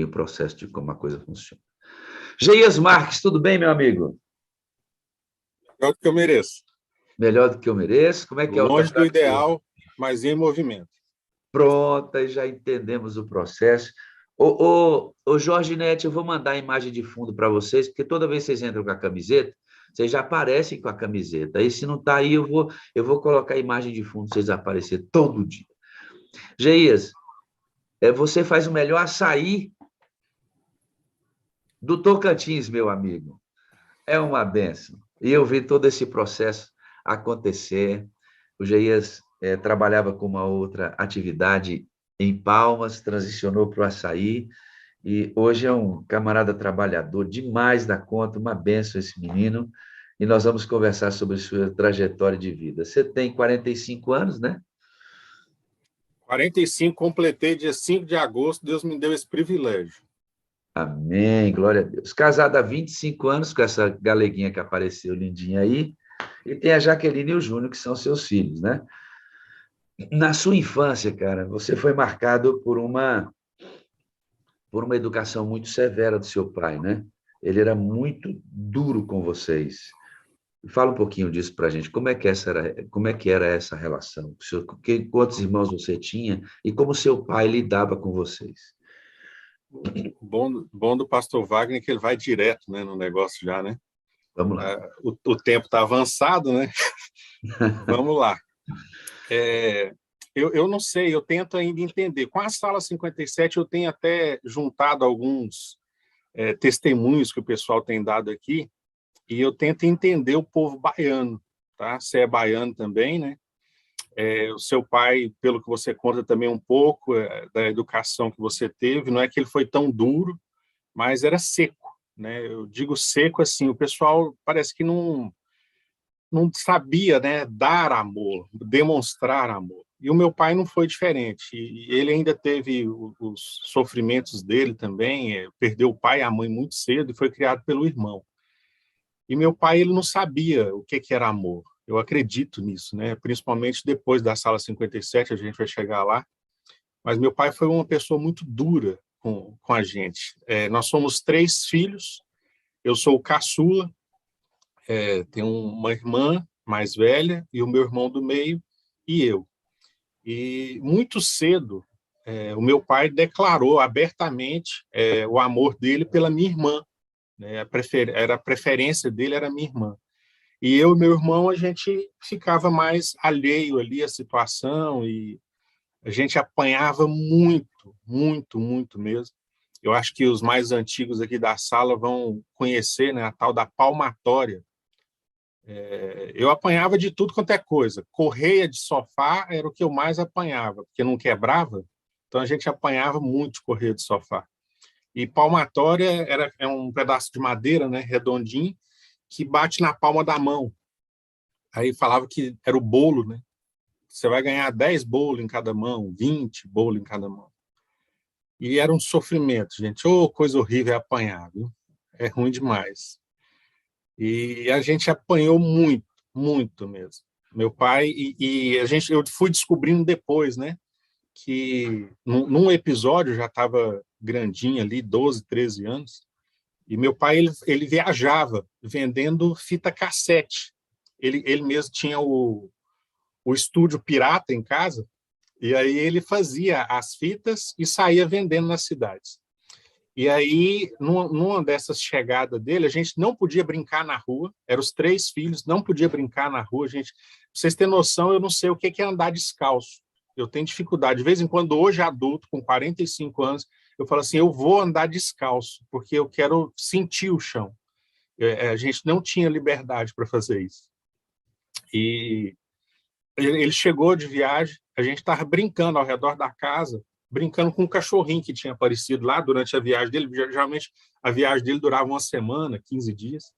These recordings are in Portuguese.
o processo de como a coisa funciona. Geias Marques, tudo bem, meu amigo? Melhor do que eu mereço. Melhor do que eu mereço? Como é que é o Longe do tocado? ideal, mas em movimento. Pronto, aí já entendemos o processo. Ô Jorge Neto, eu vou mandar a imagem de fundo para vocês, porque toda vez que vocês entram com a camiseta, vocês já aparecem com a camiseta. Aí, se não está aí, eu vou colocar a imagem de fundo para vocês aparecerem todo dia. Geias, você faz o melhor açaí do Tocantins, meu amigo. É uma benção. E eu vi todo esse processo acontecer. O Geias trabalhava com uma outra atividade em Palmas, transicionou para o açaí, e hoje é um camarada trabalhador demais da conta, uma benção esse menino, e nós vamos conversar sobre sua trajetória de vida. Você tem 45 anos, né? 45, completei dia 5 de agosto, Deus me deu esse privilégio. Amém, glória a Deus. Casado há 25 anos com essa galeguinha que apareceu lindinha aí, e tem a Jaqueline e o Júnior, que são seus filhos, né? Na sua infância, cara, você foi marcado por uma educação muito severa do seu pai, né? Ele era muito duro com vocês. Fala um pouquinho disso para a gente. Como é que era essa relação? Quantos irmãos você tinha e como seu pai lidava com vocês? Bom do pastor Wagner que ele vai direto, né, no negócio já, né? Vamos lá. O tempo está avançado, né? Vamos lá. Eu não sei, eu tento ainda entender. Com a Sala 57, eu tenho até juntado alguns testemunhos que o pessoal tem dado aqui, e eu tento entender o povo baiano, tá? Você é baiano também, né? O seu pai, pelo que você conta também um pouco da educação que você teve, não é que ele foi tão duro, mas era seco, né? Eu digo seco assim, o pessoal parece que não sabia, né, dar amor, demonstrar amor. E o meu pai não foi diferente. E ele ainda teve os sofrimentos dele também, perdeu o pai e a mãe muito cedo e foi criado pelo irmão. E meu pai, ele não sabia o que era amor. Eu acredito nisso, né? Principalmente depois da Sala 57, a gente vai chegar lá. Mas meu pai foi uma pessoa muito dura com a gente. Nós somos 3 filhos, eu sou o caçula, tenho uma irmã mais velha e o meu irmão do meio e eu. E muito cedo, o meu pai declarou abertamente o amor dele pela minha irmã, né? A preferência dele era minha irmã. E eu e meu irmão, a gente ficava mais alheio ali à situação e a gente apanhava muito, muito, muito mesmo. Eu acho que os mais antigos aqui da sala vão conhecer, né, a tal da palmatória. Eu apanhava de tudo quanto é coisa. Correia de sofá era o que eu mais apanhava, porque não quebrava. Então a gente apanhava muito de correia de sofá. E palmatória é um pedaço de madeira, né, redondinho, que bate na palma da mão. Aí falava que era o bolo, né? Você vai ganhar 10 bolos em cada mão, 20 bolos em cada mão. E era um sofrimento, gente. Ô, coisa horrível é apanhar, viu? É ruim demais. E a gente apanhou muito, muito mesmo. Meu pai eu fui descobrindo depois, né, que num episódio eu já estava grandinho ali, 12, 13 anos, e meu pai ele viajava vendendo fita cassete. Ele mesmo tinha o estúdio pirata em casa, e aí ele fazia as fitas e saía vendendo nas cidades. E aí, numa dessas chegadas dele, a gente não podia brincar na rua, eram os 3 filhos, não podia brincar na rua. Gente, pra vocês terem noção, eu não sei o que é andar descalço. Eu tenho dificuldade. De vez em quando, hoje adulto, com 45 anos, eu falo assim, eu vou andar descalço, porque eu quero sentir o chão. A gente não tinha liberdade para fazer isso. E ele chegou de viagem, a gente estava brincando ao redor da casa, brincando com um cachorrinho que tinha aparecido lá durante a viagem dele. Geralmente, a viagem dele durava uma semana, 15 dias.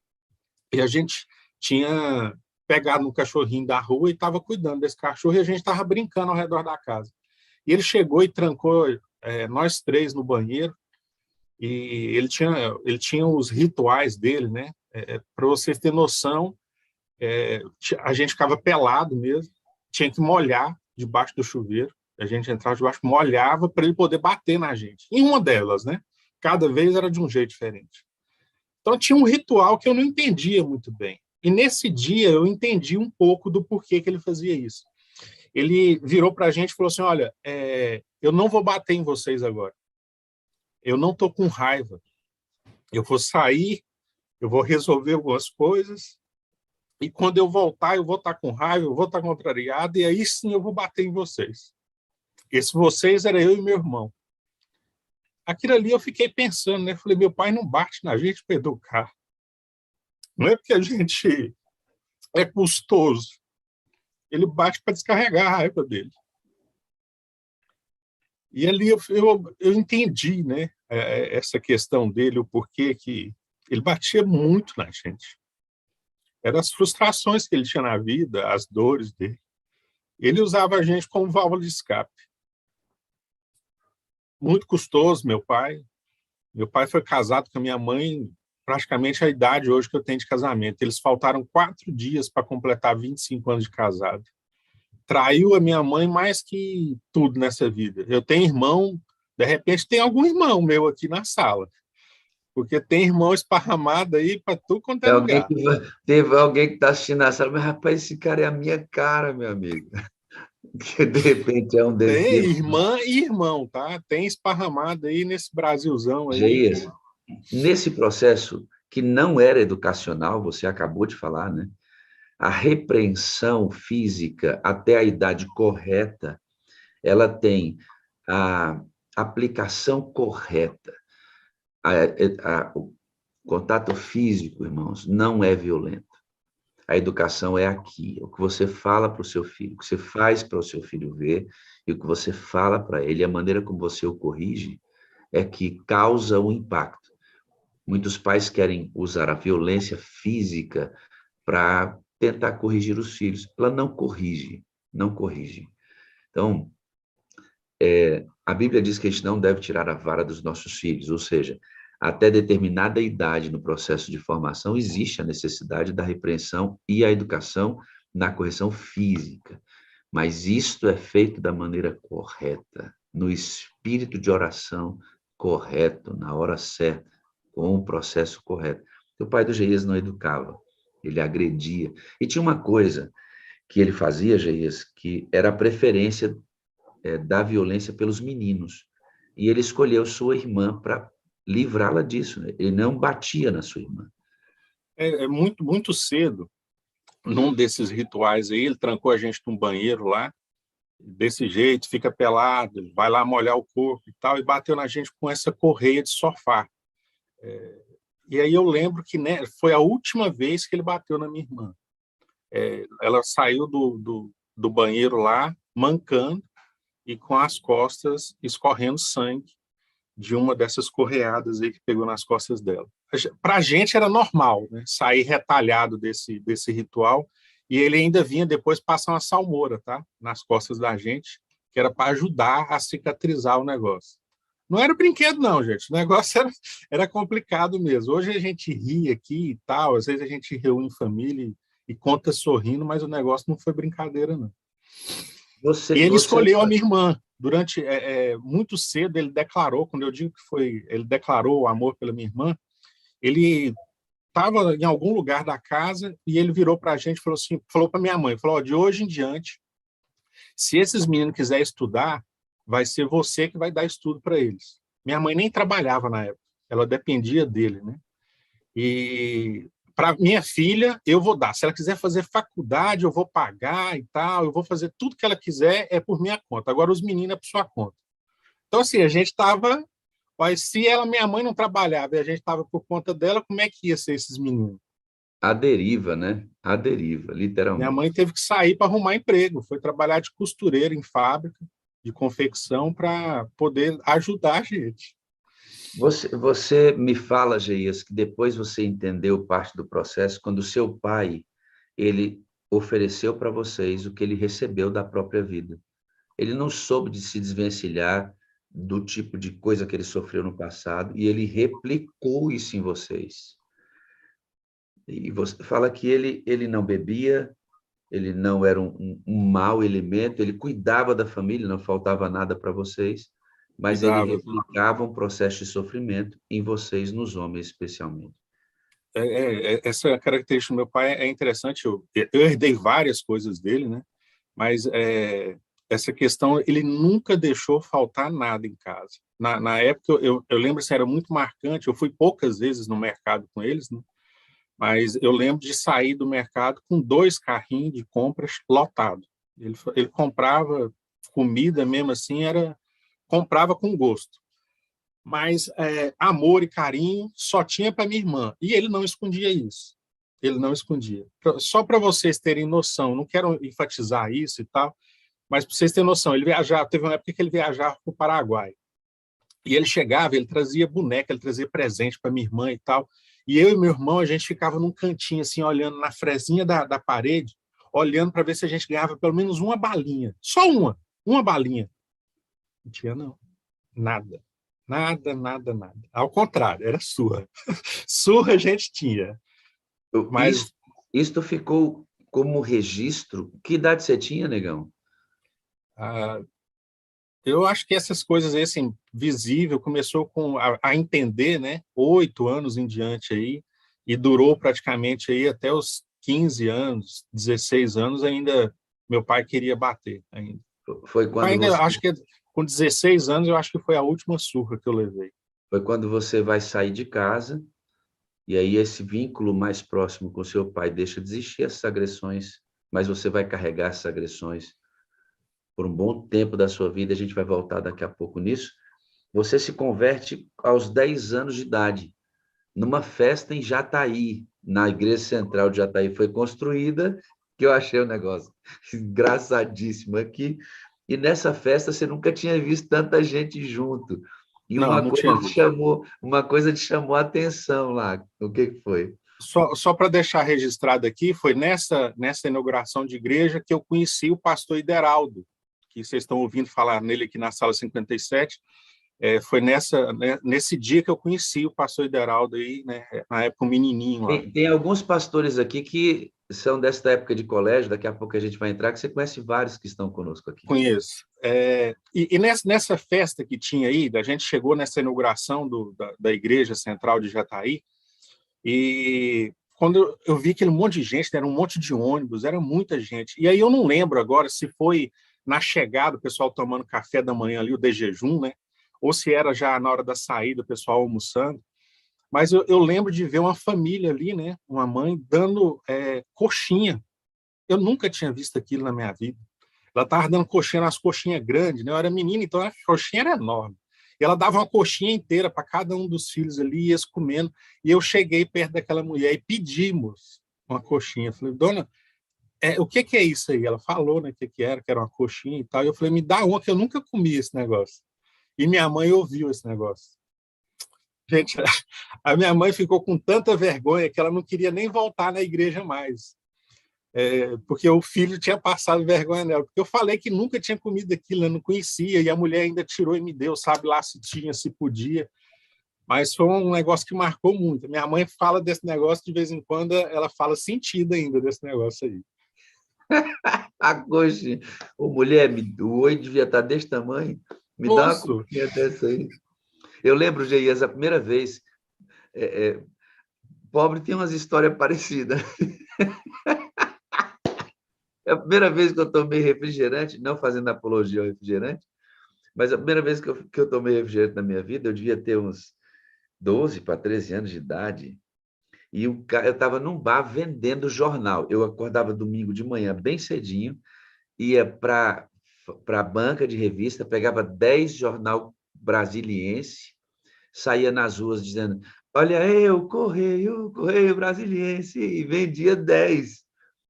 E a gente tinha pegado no cachorrinho da rua e estava cuidando desse cachorro, e a gente estava brincando ao redor da casa. E ele chegou e trancou nós 3 no banheiro, e ele tinha os rituais dele, né? Para vocês terem noção, a gente ficava pelado mesmo, tinha que molhar debaixo do chuveiro, a gente entrava debaixo, molhava para ele poder bater na gente. Em uma delas, né? cada vez era de um jeito diferente. Então, tinha um ritual que eu não entendia muito bem. E nesse dia eu entendi um pouco do porquê que ele fazia isso. Ele virou para a gente e falou assim, olha, eu não vou bater em vocês agora. Eu não estou com raiva. Eu vou sair, eu vou resolver algumas coisas, e quando eu voltar, eu vou estar com raiva, eu vou estar contrariado, e aí sim eu vou bater em vocês. Esse vocês era eu e meu irmão. Aquilo ali eu fiquei pensando, né? Falei, meu pai não bate na gente para educar. Não é porque a gente é custoso. Ele bate para descarregar a raiva dele. E ali eu entendi, né? Essa questão dele, o porquê que ele batia muito na gente. Eram as frustrações que ele tinha na vida, as dores dele. Ele usava a gente como válvula de escape. Muito custoso, meu pai. Meu pai foi casado com a minha mãe praticamente a idade hoje que eu tenho de casamento. Eles faltaram 4 dias para completar 25 anos de casado. Traiu a minha mãe mais que tudo nessa vida. Eu tenho irmão, de repente tem algum irmão meu aqui na sala, porque tem irmão esparramado aí para tudo quanto é lugar. Teve alguém que está assistindo a sala, mas rapaz, esse cara é a minha cara, meu amigo. Que de repente é um desse Tem tipo. irmã e irmão, tá? Tem esparramado aí nesse Brasilzão aí. Jair, nesse processo que não era educacional, você acabou de falar, né? A repreensão física até a idade correta, ela tem a aplicação correta. O contato físico, irmãos, não é violento. A educação é aqui, o que você fala para o seu filho, o que você faz para o seu filho ver, e o que você fala para ele, a maneira como você o corrige, é que causa o impacto. Muitos pais querem usar a violência física para tentar corrigir os filhos. Ela não corrige, não corrige. Então, a Bíblia diz que a gente não deve tirar a vara dos nossos filhos, ou seja, até determinada idade no processo de formação existe a necessidade da repreensão e a educação na correção física, mas isto é feito da maneira correta, no espírito de oração correto, na hora certa, com o processo correto. O pai do Geias não educava, ele agredia. E tinha uma coisa que ele fazia, Geias, que era a preferência da violência pelos meninos. E ele escolheu sua irmã para livrá-la disso. Né? Ele não batia na sua irmã. É muito, muito cedo, num desses rituais aí, ele trancou a gente num banheiro lá, desse jeito, fica pelado, vai lá molhar o corpo e tal, e bateu na gente com essa correia de sofá. E aí eu lembro que, né, foi a última vez que ele bateu na minha irmã. Ela saiu do banheiro lá, mancando, e com as costas escorrendo sangue de uma dessas correadas aí que pegou nas costas dela. Para a gente era normal, né? Sair retalhado desse ritual, e ele ainda vinha depois passar uma salmoura, tá? Nas costas da gente, que era para ajudar a cicatrizar o negócio. Não era brinquedo, não, gente. O negócio era complicado mesmo. Hoje a gente ri aqui e tal, às vezes a gente reúne em família e conta sorrindo, mas o negócio não foi brincadeira, não. E ele escolheu a minha irmã. Durante muito cedo ele declarou, quando eu digo que foi, ele declarou o amor pela minha irmã, ele estava em algum lugar da casa e ele virou para a gente e falou assim, falou para minha mãe, falou, de hoje em diante, se esses meninos quiserem estudar, vai ser você que vai dar estudo para eles. Minha mãe nem trabalhava na época, ela dependia dele, né? E para minha filha, eu vou dar. Se ela quiser fazer faculdade, eu vou pagar e tal, eu vou fazer tudo que ela quiser, é por minha conta. Agora, os meninos é por sua conta. Então, assim, a gente estava... Se minha mãe não trabalhava e a gente estava por conta dela, como é que ia ser esses meninos? A deriva, né? A deriva, Minha literalmente. mãe teve que sair para arrumar emprego, foi trabalhar de costureira em fábrica, de confecção, para poder ajudar a gente. Você me fala, Geias, que depois você entendeu parte do processo, quando o seu pai, ele ofereceu para vocês o que ele recebeu da própria vida. Ele não soube de se desvencilhar do tipo de coisa que ele sofreu no passado e ele replicou isso em vocês. E você fala que ele não bebia, ele não era um mau elemento, ele cuidava da família, não faltava nada para vocês, mas ele Dava. replicava um processo de sofrimento em vocês, nos homens especialmente. Essa característica do meu pai é interessante. Eu herdei várias coisas dele, né? Mas essa questão, ele nunca deixou faltar nada em casa. Na época, eu lembro se era muito marcante. Eu fui poucas vezes no mercado com eles, né? Mas eu lembro de sair do mercado com 2 carrinhos de compras lotados. Ele comprava comida mesmo assim, comprava com gosto. Mas amor e carinho só tinha para minha irmã. E ele não escondia isso. Ele não escondia. Só para vocês terem noção, não quero enfatizar isso e tal, mas para vocês terem noção, ele viajava, teve uma época que ele viajava para o Paraguai. E ele chegava, ele trazia boneca, ele trazia presente para minha irmã e tal. E eu e meu irmão, a gente ficava num cantinho, assim, olhando na fresinha da parede, olhando para ver se a gente ganhava pelo menos uma balinha. Só uma balinha. Não tinha, não. Nada. Nada, nada, nada. Ao contrário, era surra. Surra a gente tinha. Isso, Mas isto ficou como registro. Que idade você tinha, negão? ah, eu acho que essas coisas aí, assim, visível, começou a entender, né? 8 anos em diante aí, e durou praticamente aí até os 15 anos, 16 anos, ainda meu pai queria bater ainda. Foi Meu pai quando ainda, você, acho que com 16 anos, eu acho que foi a última surra que eu levei. foi quando você vai sair de casa e aí esse vínculo mais próximo com seu pai deixa de existir essas agressões, mas você vai carregar essas agressões por um bom tempo da sua vida. A gente vai voltar daqui a pouco nisso. Você se converte aos 10 anos de idade, numa festa em Jataí, na Igreja Central de Jataí. Foi construída, que eu achei um negócio engraçadíssimo aqui. E nessa festa você nunca tinha visto tanta gente junto. E Não, não tinha visto. uma coisa te chamou a atenção lá. O que foi? Só para deixar registrado aqui, foi nessa inauguração de igreja que eu conheci o pastor Ideraldo, que vocês estão ouvindo falar nele aqui na sala 57. Foi nesse dia que eu conheci o pastor Ideraldo aí, né, na época um menininho lá. Tem alguns pastores aqui que são desta época de colégio, daqui a pouco a gente vai entrar, que você conhece vários que estão conosco aqui. Conheço. E nessa festa que tinha aí, a gente chegou nessa inauguração da Igreja Central de Jataí, e quando eu vi aquele monte de gente, era um monte de ônibus, era muita gente. E aí eu não lembro agora se foi na chegada, o pessoal tomando café da manhã ali, o de jejum, né? Ou se era já na hora da saída, o pessoal almoçando. Mas eu lembro de ver uma família ali, né? Uma mãe dando coxinha. Eu nunca tinha visto aquilo na minha vida. Ela estava dando coxinha, umas coxinhas grandes, né? Eu era menina, então a coxinha era enorme. E ela dava uma coxinha inteira para cada um dos filhos ali, e eles comendo. E eu cheguei perto daquela mulher e pedimos uma coxinha. Eu falei, dona, o que é isso aí? Ela falou, né, o que era uma coxinha e tal. E eu falei, me dá uma que eu nunca comi esse negócio. E minha mãe ouviu esse negócio. Gente, a minha mãe ficou com tanta vergonha que ela não queria nem voltar na igreja mais. Porque o filho tinha passado vergonha nela. Porque eu falei que nunca tinha comido aquilo, eu não conhecia, e a mulher ainda tirou e me deu, sabe lá se tinha, se podia. Mas foi um negócio que marcou muito. Minha mãe fala desse negócio de vez em quando, ela fala sentido ainda desse negócio aí. A coxa, ô mulher, o oi devia estar desse tamanho. Me dá uma Moço, coxinha dessa aí. Eu lembro, Geias, a primeira vez. É, é, pobre tem umas histórias parecidas. É a primeira vez que eu tomei refrigerante, não fazendo apologia ao refrigerante, mas a primeira vez que eu tomei refrigerante na minha vida, eu devia ter uns 12 para 13 anos de idade. E eu estava num bar vendendo jornal. Eu acordava domingo de manhã, bem cedinho, ia para a banca de revista, pegava 10 jornal brasiliense, saía nas ruas dizendo: Olha, Correio Brasiliense, e vendia 10.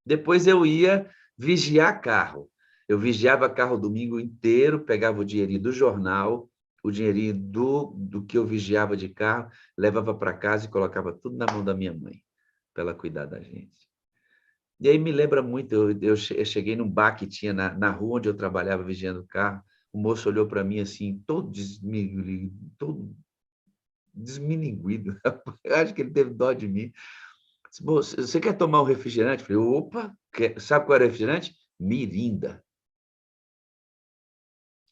Depois eu ia vigiar carro. Eu vigiava carro o domingo inteiro, pegava o dinheirinho do jornal, o dinheirinho do que eu vigiava de carro, levava para casa e colocava tudo na mão da minha mãe, para ela cuidar da gente. E aí me lembra muito, eu cheguei num bar que tinha na rua onde eu trabalhava vigiando o carro, o moço olhou para mim assim, todo desmininguido. Eu acho que ele teve dó de mim. Disse, você quer tomar um refrigerante? Eu falei, opa, sabe qual era o refrigerante? Mirinda.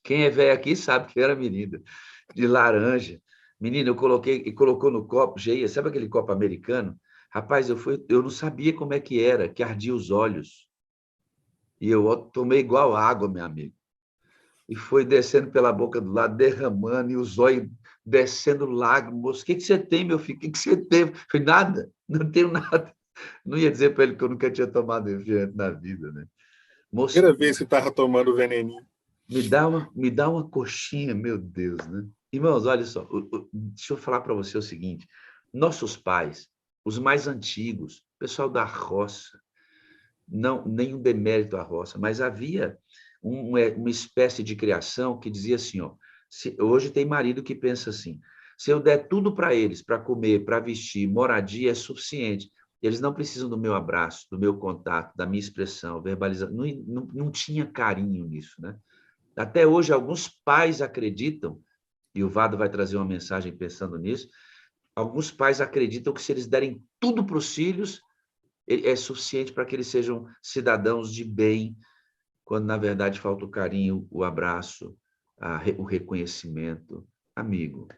Quem é velho aqui sabe que era menina, de laranja. Menina, eu coloquei e colocou no copo, Geia, sabe aquele copo americano? Rapaz, eu não sabia como é que era, que ardia os olhos. E eu tomei igual água, meu amigo. E foi descendo pela boca do lado, derramando, e os olhos descendo lágrimas. O que você tem, meu filho? O que você teve? Foi nada, não tenho nada. Não ia dizer para ele que eu nunca tinha tomado refrigerante na vida, né? Moço, Primeira vez que estava tomando veneninho. me dá uma coxinha, meu Deus, né? Irmãos, olha só, deixa eu falar para você o seguinte: nossos pais, os mais antigos, pessoal da roça, não nenhum demérito à roça, mas havia uma espécie de criação que dizia assim, ó, hoje tem marido que pensa assim, se eu der tudo para eles, para comer, para vestir, moradia, é suficiente. Eles não precisam do meu abraço, do meu contato, da minha expressão, verbalização. Não tinha carinho nisso, né? Até hoje, alguns pais acreditam, e o Vado vai trazer uma mensagem pensando nisso, alguns pais acreditam que se eles derem tudo para os filhos, é suficiente para que eles sejam cidadãos de bem, quando na verdade falta o carinho, o abraço, o reconhecimento. Amigo,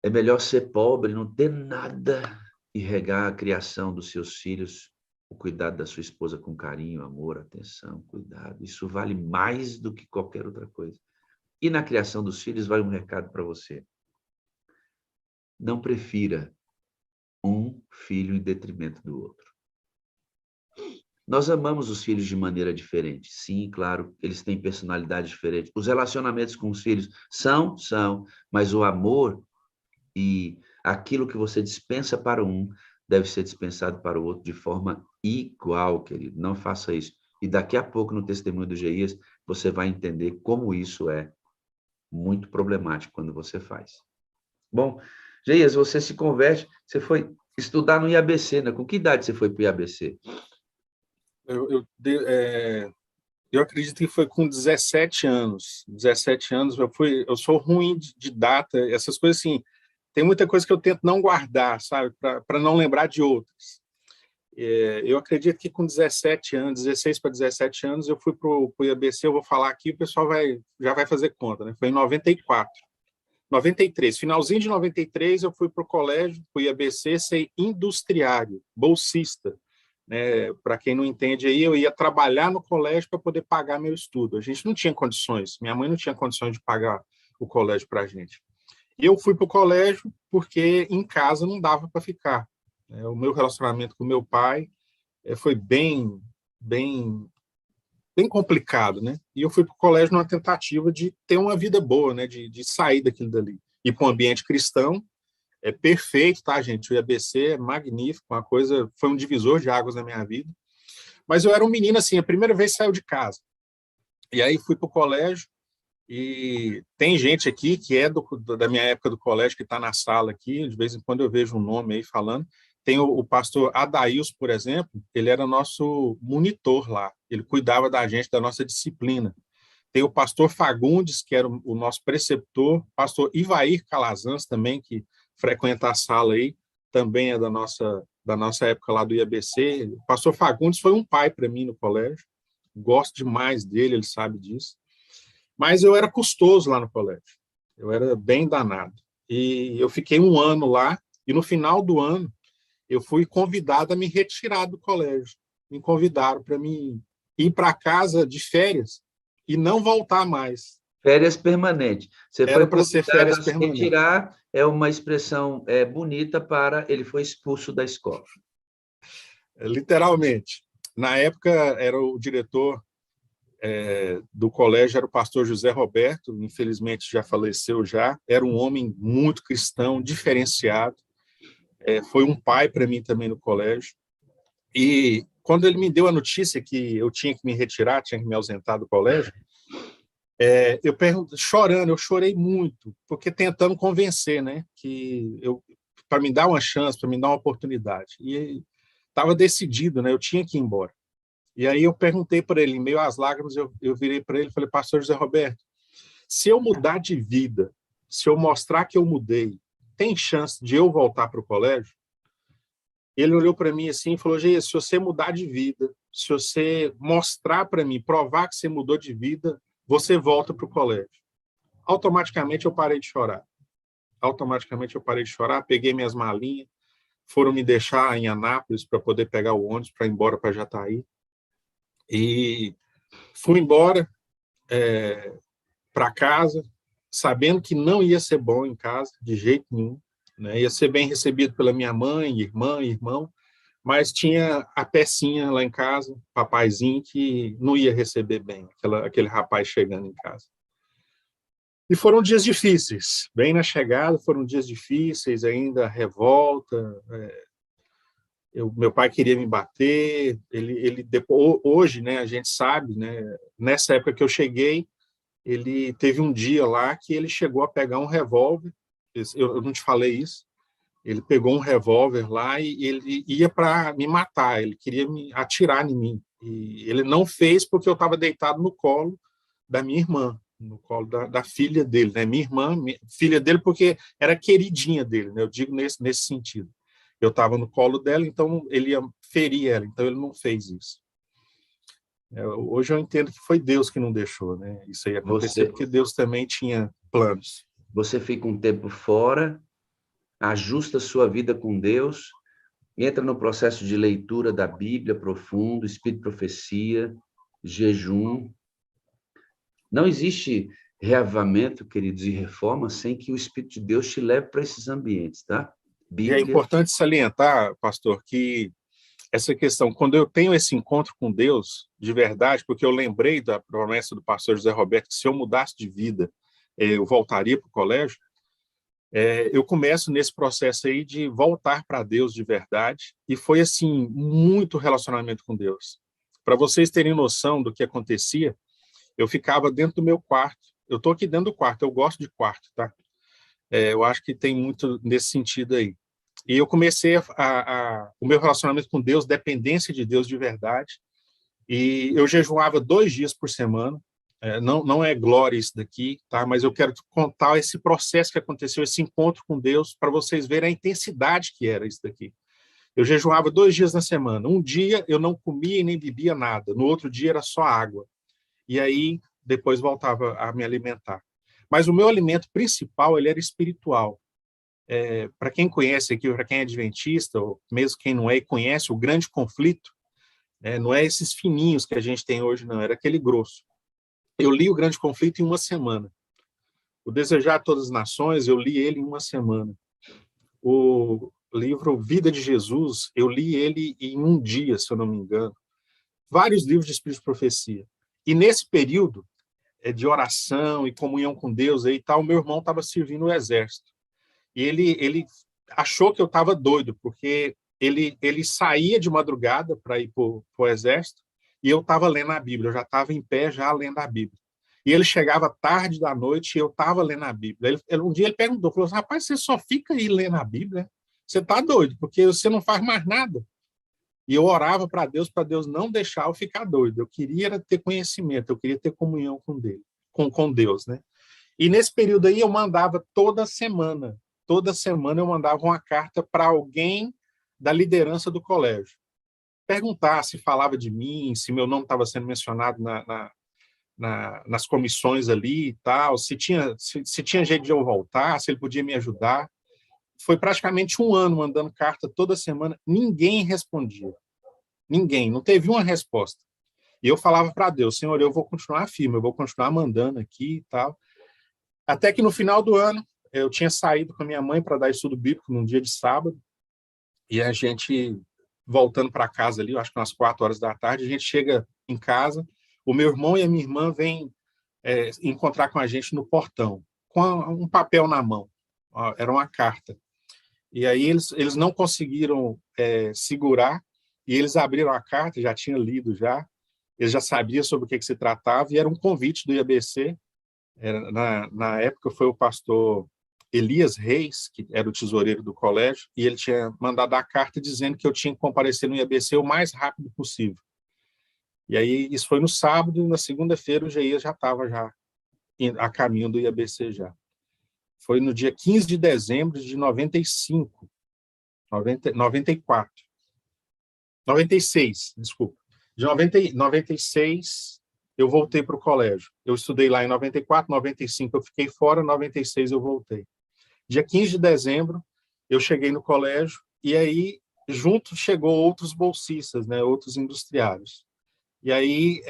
é melhor ser pobre, não ter nada e regar a criação dos seus filhos, o cuidado da sua esposa com carinho, amor, atenção, cuidado. Isso vale mais do que qualquer outra coisa. E na criação dos filhos vai um recado para você. Não prefira um filho em detrimento do outro. Nós amamos os filhos de maneira diferente. Sim, claro, eles têm personalidade diferente. Os relacionamentos com os filhos são, mas o amor e aquilo que você dispensa para um deve ser dispensado para o outro de forma igual, querido. Não faça isso. E daqui a pouco, no testemunho do Geias, você vai entender como isso é muito problemático quando você faz. Bom, Geias, você se converte, você foi estudar no IABC, né? Com que idade você foi para o IABC? Eu acredito que foi com 17 anos. 17 anos, eu sou ruim de data, essas coisas assim. Tem muita coisa que eu tento não guardar, sabe, para não lembrar de outras. Eu acredito que com 17 anos, 16 para 17 anos, eu fui para o IABC, eu vou falar aqui, o pessoal já vai fazer conta, né? Foi em 94. 93, finalzinho de 93, eu fui para o colégio, fui IABC, ser industriário, bolsista. Né? Para quem não entende aí, eu ia trabalhar no colégio para poder pagar meu estudo. A gente não tinha condições, minha mãe não tinha condições de pagar o colégio para a gente. E eu fui para o colégio porque em casa não dava para ficar. O meu relacionamento com meu pai foi bem complicado, né? E eu fui para o colégio numa tentativa de ter uma vida boa, né? De sair daquilo dali. Ir para um ambiente cristão é perfeito, tá, gente? O IABC é magnífico, uma coisa, foi um divisor de águas na minha vida. Mas eu era um menino assim, a primeira vez que saiu de casa. E aí fui para o colégio e tem gente aqui que é da minha época do colégio que está na sala aqui, de vez em quando eu vejo um nome aí falando. Tem o pastor Adails, por exemplo, ele era nosso monitor lá, ele cuidava da gente, da nossa disciplina. Tem o pastor Fagundes, que era o nosso preceptor, pastor Ivair Calazans também, que frequenta a sala aí, também é da nossa época lá do IABC. O pastor Fagundes foi um pai para mim no colégio, gosto demais dele, ele sabe disso. Mas eu era custoso lá no colégio, eu era bem danado. E eu fiquei um ano lá, e no final do ano, eu fui convidado a me retirar do colégio. Me convidaram para me ir para casa de férias e não voltar mais. Férias permanentes. Você Era foi para ser convidado férias a se permanentes. retirar, é uma expressão bonita para ele foi expulso da escola. Literalmente. Na época, era o diretor do colégio, era o pastor José Roberto, infelizmente já faleceu já. Era um homem muito cristão, diferenciado. Foi um pai para mim também no colégio. E quando ele me deu a notícia que eu tinha que me retirar, tinha que me ausentar do colégio, eu chorando, eu chorei muito, porque tentando convencer, né, para me dar uma chance, para me dar uma oportunidade. E estava decidido, né, eu tinha que ir embora. E aí eu perguntei para ele, em meio às lágrimas, eu virei para ele e falei, pastor José Roberto, se eu mudar de vida, se eu mostrar que eu mudei, tem chance de eu voltar para o colégio? Ele olhou para mim assim e falou, se você mudar de vida, se você mostrar para mim, provar que você mudou de vida, você volta para o colégio. Automaticamente eu parei de chorar. Peguei minhas malinhas, foram me deixar em Anápolis para poder pegar o ônibus para ir embora para Jataí. E fui embora para casa, sabendo que não ia ser bom em casa, de jeito nenhum, né? Ia ser bem recebido pela minha mãe, irmã, irmão, mas tinha a pecinha lá em casa, papaizinho, que não ia receber bem, aquele rapaz chegando em casa. E foram dias difíceis, bem na chegada, foram dias difíceis, ainda revolta. Meu pai queria me bater, depois, hoje, né, a gente sabe, né, nessa época que eu cheguei, ele teve um dia lá que ele chegou a pegar um revólver, eu não te falei isso, ele pegou um revólver lá e ele ia para me matar, ele queria me atirar em mim. E ele não fez porque eu estava deitado no colo da minha irmã, no colo da filha dele, né? Minha irmã, filha dele, porque era queridinha dele, né? Eu digo nesse sentido. Eu estava no colo dela, então ele ia ferir ela, então ele não fez isso. Hoje eu entendo que foi Deus que não deixou, né? Isso aí acontecer, porque Deus também tinha planos. Você fica um tempo fora, ajusta sua vida com Deus, entra no processo de leitura da Bíblia profundo, espírito de profecia, jejum. Não existe reavivamento, queridos, e reforma sem que o Espírito de Deus te leve para esses ambientes, tá? Bíblia... E é importante salientar, pastor, que essa questão, quando eu tenho esse encontro com Deus, de verdade, porque eu lembrei da promessa do pastor José Roberto, que se eu mudasse de vida, eu voltaria para o colégio, eu começo nesse processo aí de voltar para Deus de verdade, e foi, assim, muito relacionamento com Deus. Para vocês terem noção do que acontecia, eu ficava dentro do meu quarto, eu estou aqui dentro do quarto, eu gosto de quarto, tá? Eu acho que tem muito nesse sentido aí. E eu comecei o meu relacionamento com Deus, dependência de Deus de verdade, e eu jejuava 2 dias por semana. Não é glória isso daqui, tá? Mas eu quero contar esse processo que aconteceu, esse encontro com Deus, para vocês verem a intensidade que era isso daqui. Eu jejuava 2 dias na semana. Um dia eu não comia e nem bebia nada. No outro dia era só água. E aí depois voltava a me alimentar. Mas o meu alimento principal, ele era espiritual. Para quem conhece aqui, para quem é adventista, ou mesmo quem não é e conhece o grande conflito, não é esses fininhos que a gente tem hoje, não, era aquele grosso. Eu li o Grande Conflito em 1 semana. O Desejar a Todas as Nações, eu li ele em 1 semana. O livro Vida de Jesus, eu li ele em 1 dia, se eu não me engano. Vários livros de Espírito de Profecia. E nesse período de oração e comunhão com Deus aí, tal, meu irmão estava servindo o exército. E ele achou que eu estava doido, porque ele saía de madrugada para ir para o exército, e eu estava lendo a Bíblia, eu já estava em pé, já lendo a Bíblia. E ele chegava tarde da noite e eu estava lendo a Bíblia. Um dia ele perguntou, falou assim, rapaz, você só fica aí lendo a Bíblia? Você está doido, porque você não faz mais nada. E eu orava para Deus não deixar eu ficar doido. Eu queria ter conhecimento, eu queria ter comunhão com Deus, né? E nesse período aí eu mandava toda semana eu mandava uma carta para alguém da liderança do colégio. Perguntar se falava de mim, se meu nome estava sendo mencionado nas comissões ali e tal, se tinha jeito de eu voltar, se ele podia me ajudar. Foi praticamente 1 ano mandando carta toda semana, ninguém respondia. Ninguém, não teve uma resposta. E eu falava para Deus, Senhor, eu vou continuar firme, eu vou continuar mandando aqui e tal. Até que no final do ano, eu tinha saído com a minha mãe para dar estudo bíblico num dia de sábado, e a gente, voltando para casa ali, eu acho que umas 4 horas da tarde, a gente chega em casa, o meu irmão e a minha irmã vêm encontrar com a gente no portão, com um papel na mão, era uma carta. E aí eles não conseguiram segurar, e eles abriram a carta, já tinha lido já, eles já sabiam sobre o que se tratava, e era um convite do IABC, na época foi o pastor Elias Reis, que era o tesoureiro do colégio, e ele tinha mandado a carta dizendo que eu tinha que comparecer no IABC o mais rápido possível. E aí, isso foi no sábado, e na segunda-feira o GIA já estava a caminho do IABC já. Foi no dia 15 de dezembro de 96, desculpa. De 96, eu voltei para o colégio. Eu estudei lá em 94, 95 eu fiquei fora, 96 eu voltei. Dia 15 de dezembro, eu cheguei no colégio, e aí, junto, chegou outros bolsistas, né, outros industriários. E aí,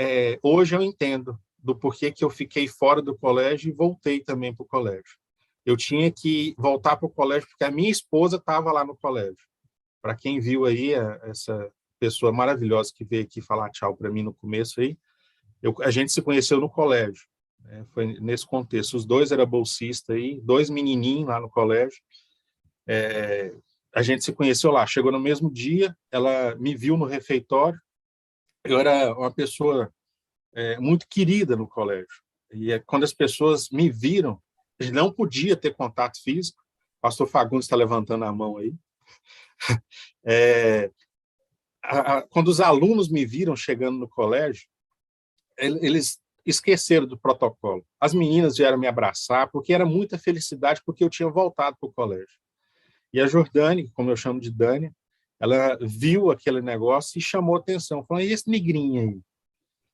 hoje eu entendo do porquê que eu fiquei fora do colégio e voltei também para o colégio. Eu tinha que voltar para o colégio porque a minha esposa estava lá no colégio. Para quem viu aí, essa pessoa maravilhosa que veio aqui falar tchau para mim no começo aí, a gente se conheceu no colégio. Né? Foi nesse contexto. Os dois eram bolsistas aí, dois menininhos lá no colégio. A gente se conheceu lá. Chegou no mesmo dia, ela me viu no refeitório. Eu era uma pessoa muito querida no colégio. E quando as pessoas me viram, a gente não podia ter contato físico. O pastor Fagundes está levantando a mão aí. Quando os alunos me viram chegando no colégio, eles esqueceram do protocolo. As meninas vieram me abraçar, porque era muita felicidade, porque eu tinha voltado para o colégio. E a Jordane, como eu chamo de Dani, ela viu aquele negócio e chamou atenção. Falou, e esse negrinho aí?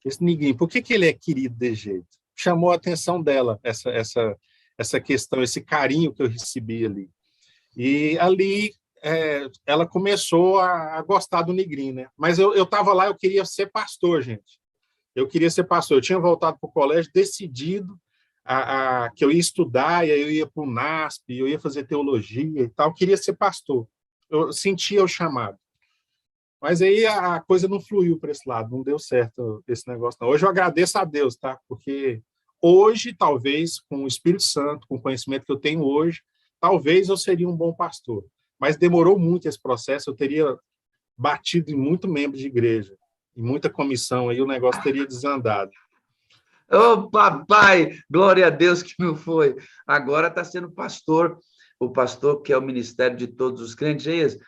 Esse negrinho, por que ele é querido desse jeito? Chamou a atenção dela, essa questão, esse carinho que eu recebi ali. E ali ela começou a gostar do negrinho, né? Mas eu estava lá, eu queria ser pastor, gente. Eu queria ser pastor. Eu tinha voltado para o colégio decidido que eu ia estudar, e aí eu ia para o NASP, eu ia fazer teologia e tal. Eu queria ser pastor. Eu sentia o chamado. Mas aí a coisa não fluiu para esse lado, não deu certo esse negócio. Não. Hoje eu agradeço a Deus, tá? Porque hoje, talvez, com o Espírito Santo, com o conhecimento que eu tenho hoje, talvez eu seria um bom pastor. Mas demorou muito esse processo, eu teria batido em muito membro de igreja, em muita comissão, aí o negócio teria desandado. Ô, papai, glória a Deus que não foi. Agora está sendo pastor, o pastor que é o ministério de todos os crentes.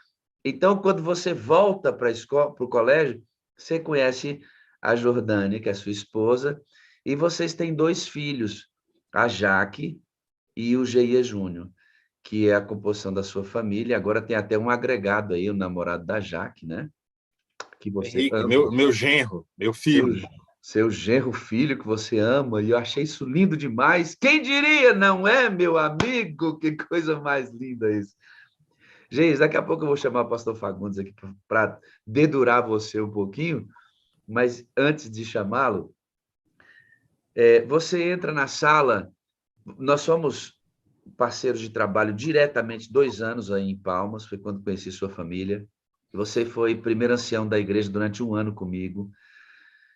Então, quando você volta para a escola, para o colégio, você conhece a Jordânia, que é sua esposa, e vocês têm dois filhos, a Jaque e o Geia Júnior, que é a composição da sua família. Agora tem até um agregado aí, o namorado da Jaque, né? Que você Henrique, ama. meu genro, meu filho. Seu genro filho que você ama, e eu achei isso lindo demais. Quem diria, não é, meu amigo? Que coisa mais linda isso. Gente, daqui a pouco eu vou chamar o pastor Fagundes aqui para dedurar você um pouquinho, mas antes de chamá-lo, você entra na sala, nós somos parceiros de trabalho diretamente 2 anos aí em Palmas, foi quando conheci sua família. Você foi primeiro ancião da igreja durante 1 ano comigo,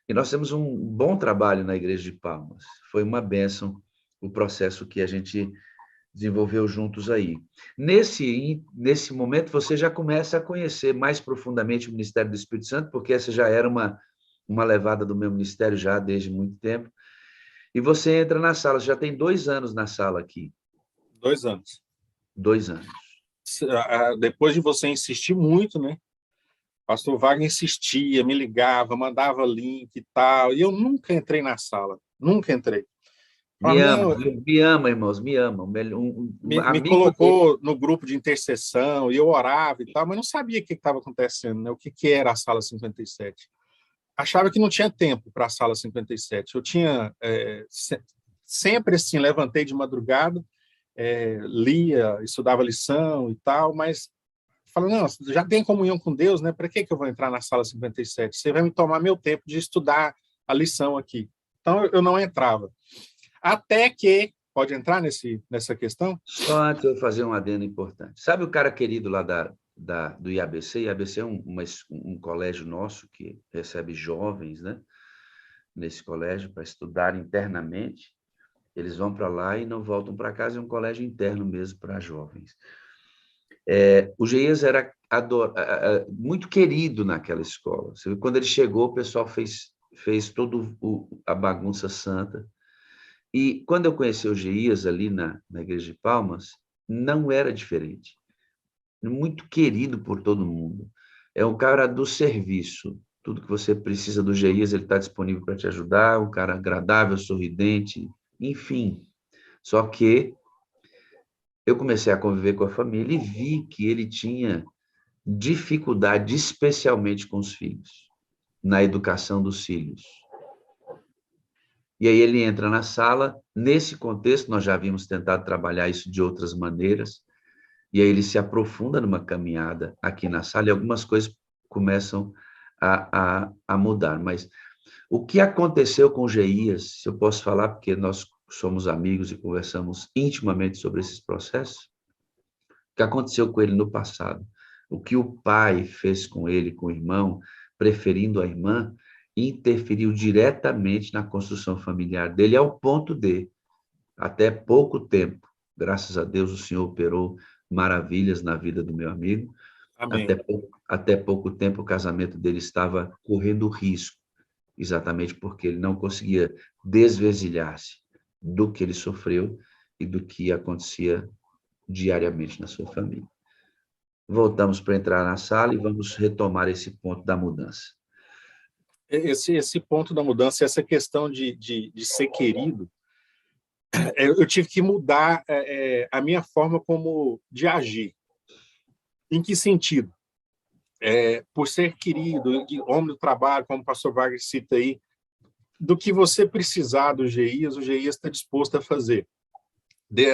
e nós temos um bom trabalho na igreja de Palmas. Foi uma bênção o processo que a gente desenvolveu juntos aí. Nesse momento, você já começa a conhecer mais profundamente o Ministério do Espírito Santo, porque essa já era uma levada do meu ministério já desde muito tempo. E você entra na sala, já tem 2 anos na sala aqui. 2 anos. 2 anos. Depois de você insistir muito, né? Pastor Wagner insistia, me ligava, mandava link e tal, e eu nunca entrei na sala, nunca entrei. Me ama, irmãos, me ama. Me colocou no grupo de intercessão, e eu orava e tal, mas não sabia o que estava acontecendo, né? O que era a sala 57. Achava que não tinha tempo para a sala 57. Eu tinha sempre assim, levantei de madrugada, lia, estudava lição e tal, mas falando, não, já tem comunhão com Deus, né? Para que eu vou entrar na sala 57? Você vai me tomar meu tempo de estudar a lição aqui. Então, eu não entrava. Até que, pode entrar nessa questão? Só antes eu fazer um adendo importante. Sabe o cara querido lá do IABC? IABC é um colégio nosso que recebe jovens, né? Nesse colégio para estudar internamente. Eles vão para lá e não voltam para casa, é um colégio interno mesmo para jovens. O Geias era muito querido naquela escola. Quando ele chegou, o pessoal fez toda a bagunça santa. E quando eu conheci o Geias ali na Igreja de Palmas, não era diferente. Muito querido por todo mundo. É um cara do serviço. Tudo que você precisa do Geias, ele está disponível para te ajudar. Um cara agradável, sorridente, enfim. Só que eu comecei a conviver com a família e vi que ele tinha dificuldade, especialmente com os filhos, na educação dos filhos. E aí ele entra na sala. Nesse contexto, nós já havíamos tentado trabalhar isso de outras maneiras, e aí ele se aprofunda numa caminhada aqui na sala e algumas coisas começam a mudar. Mas o que aconteceu com o Geias, se eu posso falar, porque nós somos amigos e conversamos intimamente sobre esses processos, o que aconteceu com ele no passado, o que o pai fez com ele, com o irmão, preferindo a irmã, interferiu diretamente na construção familiar dele, ao ponto de, até pouco tempo, graças a Deus, o Senhor operou maravilhas na vida do meu amigo. Amém. Até pouco tempo, o casamento dele estava correndo risco, exatamente porque ele não conseguia desvencilhar-se do que ele sofreu e do que acontecia diariamente na sua família. Voltamos para entrar na sala e vamos retomar esse ponto da mudança. Esse ponto da mudança, essa questão de ser querido, eu tive que mudar a minha forma de agir. Em que sentido? Por ser querido, homem do trabalho, como o pastor Wagner cita aí, do que você precisar do Geias, o Geias está disposto a fazer.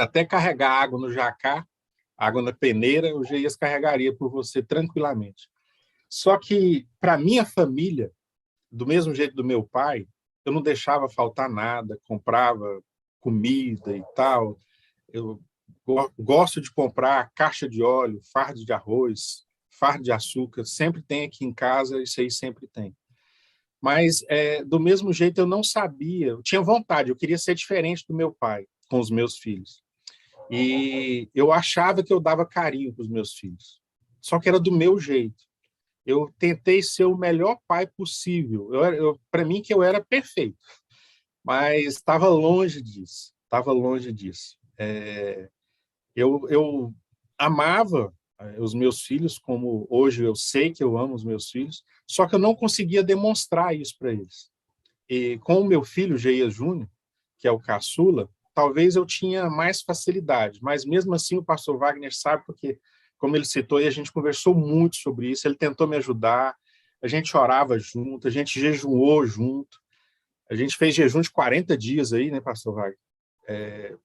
Até carregar água no jacá, água na peneira, o Geias carregaria por você tranquilamente. Só que, para minha família, do mesmo jeito do meu pai, eu não deixava faltar nada, comprava comida e tal. Eu gosto de comprar caixa de óleo, fardo de arroz, fardo de açúcar, sempre tem aqui em casa, isso aí sempre tem. Mas, do mesmo jeito, eu não sabia, eu tinha vontade, eu queria ser diferente do meu pai com os meus filhos. E eu achava que eu dava carinho para os meus filhos, só que era do meu jeito. Eu tentei ser o melhor pai possível. Para mim, que eu era perfeito, mas estava longe disso. Estava longe disso. Eu amava os meus filhos, como hoje eu sei que eu amo os meus filhos, só que eu não conseguia demonstrar isso para eles. E com o meu filho, Geias Júnior, que é o caçula, talvez eu tinha mais facilidade, mas mesmo assim o pastor Wagner sabe, porque, como ele citou, e a gente conversou muito sobre isso, ele tentou me ajudar, a gente orava junto, a gente jejuou junto, a gente fez jejum de 40 dias aí, né, pastor Wagner?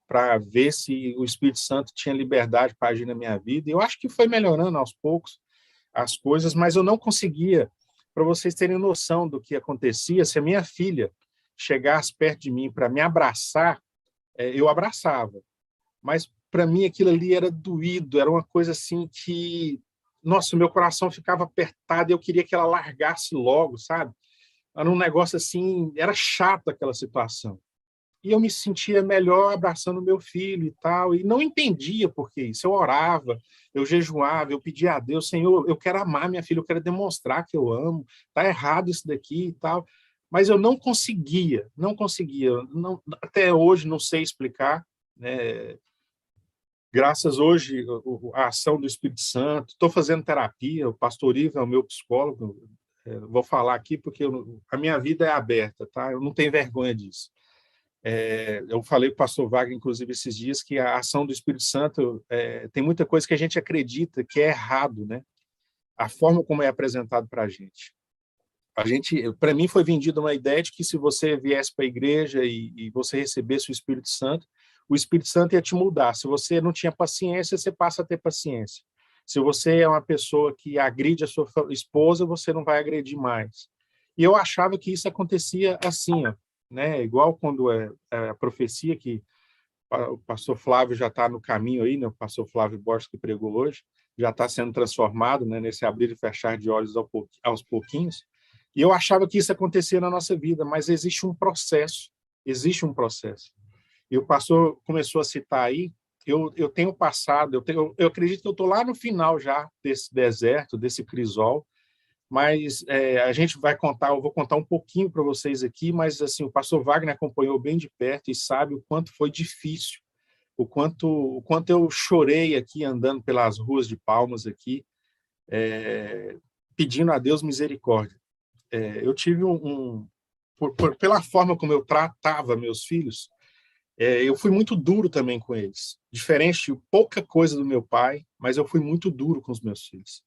Para ver se o Espírito Santo tinha liberdade para agir na minha vida. E eu acho que foi melhorando aos poucos as coisas, mas eu não conseguia, para vocês terem noção do que acontecia, se a minha filha chegasse perto de mim para me abraçar, eu abraçava. Mas para mim aquilo ali era doído, era uma coisa assim que, nossa, o meu coração ficava apertado e eu queria que ela largasse logo, sabe? Era um negócio assim, era chato aquela situação. E eu me sentia melhor abraçando meu filho e tal, e não entendia por que isso. Eu orava, eu jejuava, eu pedia a Deus, Senhor, eu quero amar minha filha, eu quero demonstrar que eu amo, tá errado isso daqui e tal. Mas eu não conseguia, não, até hoje não sei explicar, né? Graças hoje à ação do Espírito Santo, estou fazendo terapia, o pastor Ivo é o meu psicólogo, vou falar aqui porque a minha vida é aberta, tá? Eu não tenho vergonha disso. Eu falei para o pastor Wagner, inclusive, esses dias, que a ação do Espírito Santo tem muita coisa que a gente acredita que é errado, né? A forma como é apresentado para a gente. Para mim, foi vendida uma ideia de que se você viesse para a igreja e você recebesse o Espírito Santo ia te mudar. Se você não tinha paciência, você passa a ter paciência. Se você é uma pessoa que agride a sua esposa, você não vai agredir mais. E eu achava que isso acontecia assim, ó, né? Igual quando é a profecia que o pastor Flávio já está no caminho aí, né? O pastor Flávio Borges que pregou hoje, já está sendo transformado, né? Nesse abrir e fechar de olhos aos pouquinhos. E eu achava que isso acontecia na nossa vida, mas existe um processo. E o pastor começou a citar aí, eu tenho passado, eu acredito que eu estou lá no final já desse deserto, desse crisol, mas a gente vai contar, eu vou contar um pouquinho para vocês aqui, mas assim, o pastor Wagner acompanhou bem de perto e sabe o quanto foi difícil, o quanto eu chorei aqui andando pelas ruas de Palmas aqui, pedindo a Deus misericórdia. Eu tive pela forma como eu tratava meus filhos, eu fui muito duro também com eles. Diferente de pouca coisa do meu pai, mas eu fui muito duro com os meus filhos.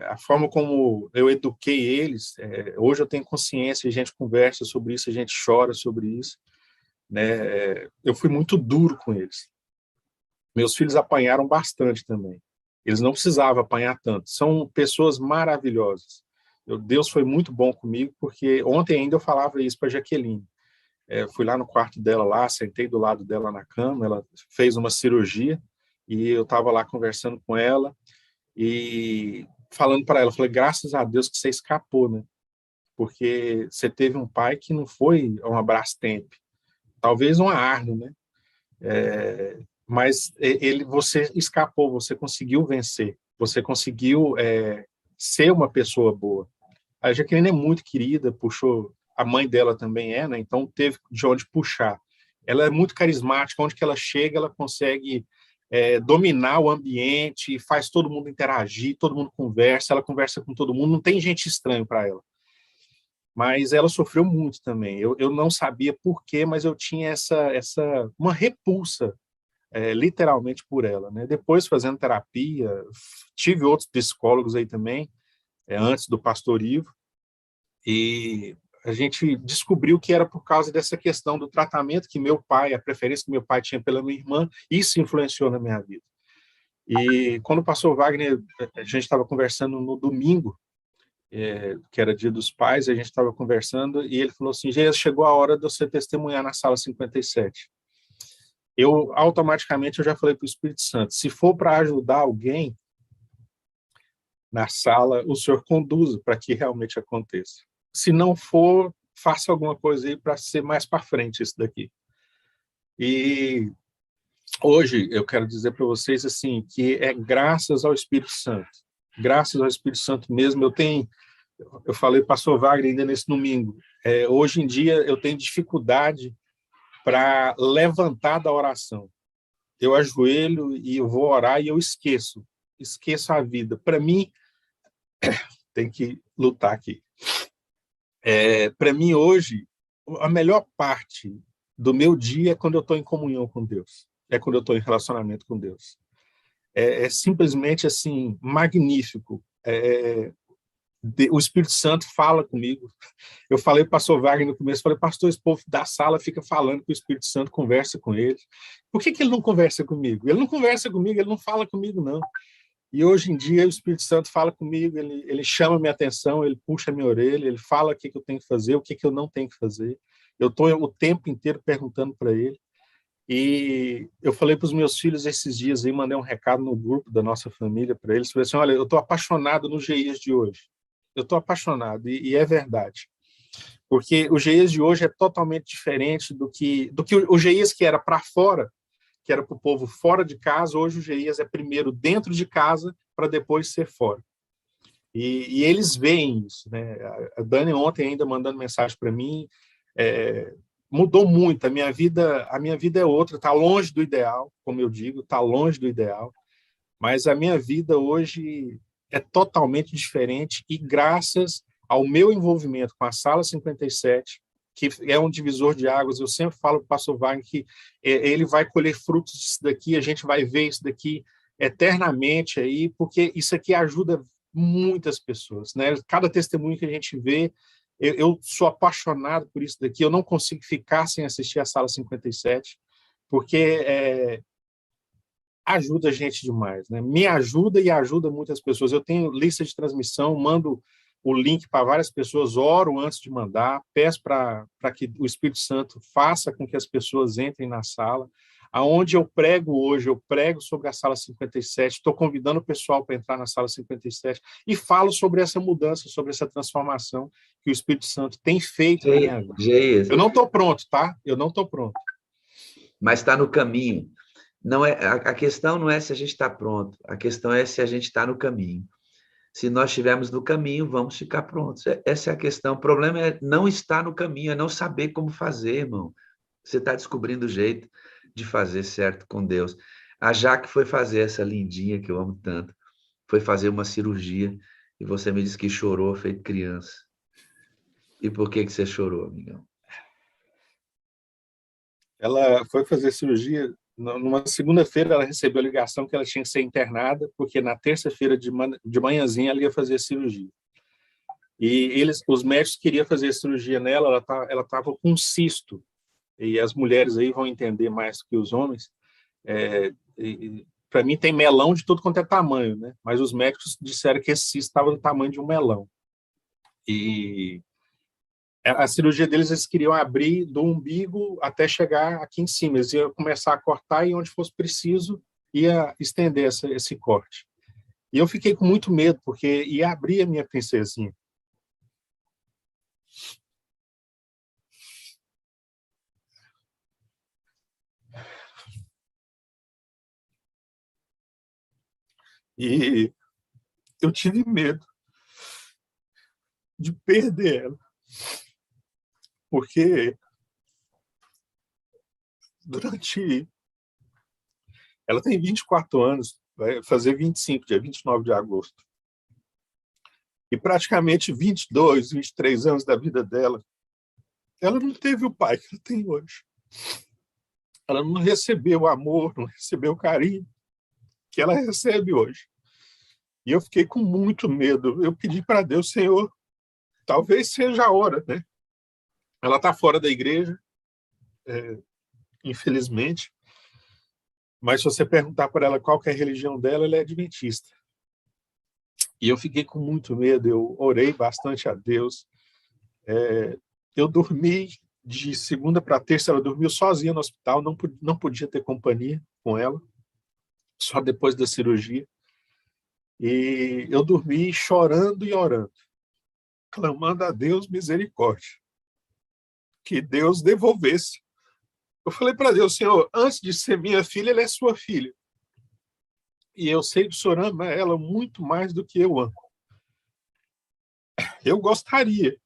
A forma como eu eduquei eles, hoje eu tenho consciência, a gente conversa sobre isso, a gente chora sobre isso, né? Eu fui muito duro com eles. Meus filhos apanharam bastante também. Eles não precisavam apanhar tanto. São pessoas maravilhosas. Deus foi muito bom comigo, porque ontem ainda eu falava isso para a Jaqueline. Fui lá no quarto dela, lá, sentei do lado dela na cama, ela fez uma cirurgia, e eu estava lá conversando com ela, e falando para ela, falei, graças a Deus que você escapou, né? Porque você teve um pai que não foi um Brastemp, talvez uma Arno, né? Mas você escapou, você conseguiu vencer, você conseguiu ser uma pessoa boa. A Jaqueline é muito querida, puxou, a mãe dela também né? Então teve de onde puxar. Ela é muito carismática, onde que ela chega, ela consegue dominar o ambiente, faz todo mundo interagir, todo mundo conversa, ela conversa com todo mundo, não tem gente estranha para ela. Mas ela sofreu muito também. Eu não sabia por quê, mas eu tinha uma repulsa literalmente por ela, né? Depois fazendo terapia, tive outros psicólogos aí também, antes do pastor Ivo, e a gente descobriu que era por causa dessa questão do tratamento que meu pai, a preferência que meu pai tinha pela minha irmã, isso influenciou na minha vida. E quando o pastor Wagner, a gente estava conversando no domingo, que era dia dos pais, a gente estava conversando, e ele falou assim, Geias, chegou a hora de você testemunhar na sala 57. Eu automaticamente eu já falei para o Espírito Santo, se for para ajudar alguém na sala, o senhor conduza para que realmente aconteça. Se não for, faça alguma coisa aí para ser mais para frente isso daqui. E hoje eu quero dizer para vocês assim que é graças ao Espírito Santo, graças ao Espírito Santo mesmo. Eu falei para o pastor Wagner ainda nesse domingo. Hoje em dia eu tenho dificuldade para levantar da oração. Eu ajoelho e eu vou orar e eu esqueço a vida. Para mim, tem que lutar aqui. Para mim, hoje, a melhor parte do meu dia é quando eu estou em comunhão com Deus. É quando eu estou em relacionamento com Deus. É simplesmente, assim, magnífico. O Espírito Santo fala comigo. Eu falei para o pastor Wagner no começo, falei, pastor, esse povo da sala fica falando que o Espírito Santo conversa com ele. Por que ele não conversa comigo? Ele não conversa comigo, ele não fala comigo, não. E hoje em dia o Espírito Santo fala comigo, ele chama minha atenção, ele puxa minha orelha, ele fala o que eu tenho que fazer, o que eu não tenho que fazer. Eu estou o tempo inteiro perguntando para ele. E eu falei para os meus filhos esses dias aí, mandei um recado no grupo da nossa família para eles, falei assim, olha, eu estou apaixonado nos GIs de hoje. Eu estou apaixonado, e é verdade. Porque o GIs de hoje é totalmente diferente do que o GIs que era para fora, que era para o povo fora de casa, hoje o GIAS é primeiro dentro de casa para depois ser fora. E eles veem isso, né? A Dani ontem ainda mandando mensagem para mim, mudou muito, a minha vida é outra, está longe do ideal, como eu digo, está longe do ideal, mas a minha vida hoje é totalmente diferente e graças ao meu envolvimento com a Sala 57, que é um divisor de águas. Eu sempre falo para o pastor Wagner que ele vai colher frutos disso daqui, a gente vai ver isso daqui eternamente aí, porque isso aqui ajuda muitas pessoas, né? Cada testemunho que a gente vê, eu sou apaixonado por isso daqui, eu não consigo ficar sem assistir a Sala 57, porque ajuda a gente demais, né? Me ajuda e ajuda muitas pessoas. Eu tenho lista de transmissão, mando o link para várias pessoas, oro antes de mandar, peço para que o Espírito Santo faça com que as pessoas entrem na sala. Aonde eu prego hoje, eu prego sobre a sala 57, estou convidando o pessoal para entrar na sala 57 e falo sobre essa mudança, sobre essa transformação que o Espírito Santo tem feito na minha vida. Geias, Eu não estou pronto, tá? Eu não estou pronto. mas está no caminho. Não é, a questão não é se a gente está pronto, a questão é se a gente está no caminho. Se nós estivermos no caminho, vamos ficar prontos. Essa é a questão. O problema é não estar no caminho, é não saber como fazer, irmão. Você está descobrindo o jeito de fazer certo com Deus. A Jaque foi fazer essa lindinha que eu amo tanto, foi fazer uma cirurgia e você me disse que chorou feito criança. E por que você chorou, amigão? Ela foi fazer cirurgia numa segunda-feira, ela recebeu a ligação que ela tinha que ser internada, porque na terça-feira de manhãzinha ela ia fazer a cirurgia. E os médicos queriam fazer a cirurgia nela, ela estava com um cisto. E as mulheres aí vão entender mais que os homens. Para mim tem melão de tudo quanto é tamanho, né? Mas os médicos disseram que esse cisto estava do tamanho de um melão. E a cirurgia deles, eles queriam abrir do umbigo até chegar aqui em cima. Eles iam começar a cortar e onde fosse preciso ia estender esse corte. E eu fiquei com muito medo, porque ia abrir a minha princesinha. E eu tive medo de perder ela, porque ela tem 24 anos, vai fazer 25, dia 29 de agosto. E praticamente 22, 23 anos da vida dela, ela não teve o pai que ela tem hoje. Ela não recebeu o amor, não recebeu o carinho que ela recebe hoje. E eu fiquei com muito medo. Eu pedi para Deus, Senhor, talvez seja a hora, né? Ela está fora da igreja, infelizmente. Mas se você perguntar para ela qual que é a religião dela, ela é adventista. E eu fiquei com muito medo, eu orei bastante a Deus. Eu dormi de segunda para terça, ela dormiu sozinha no hospital, não podia ter companhia com ela, só depois da cirurgia. E eu dormi chorando e orando, clamando a Deus misericórdia, que Deus devolvesse. Eu falei para Deus, Senhor, antes de ser minha filha, ela é sua filha. E eu sei que o Senhor ama ela muito mais do que eu amo. Eu gostaria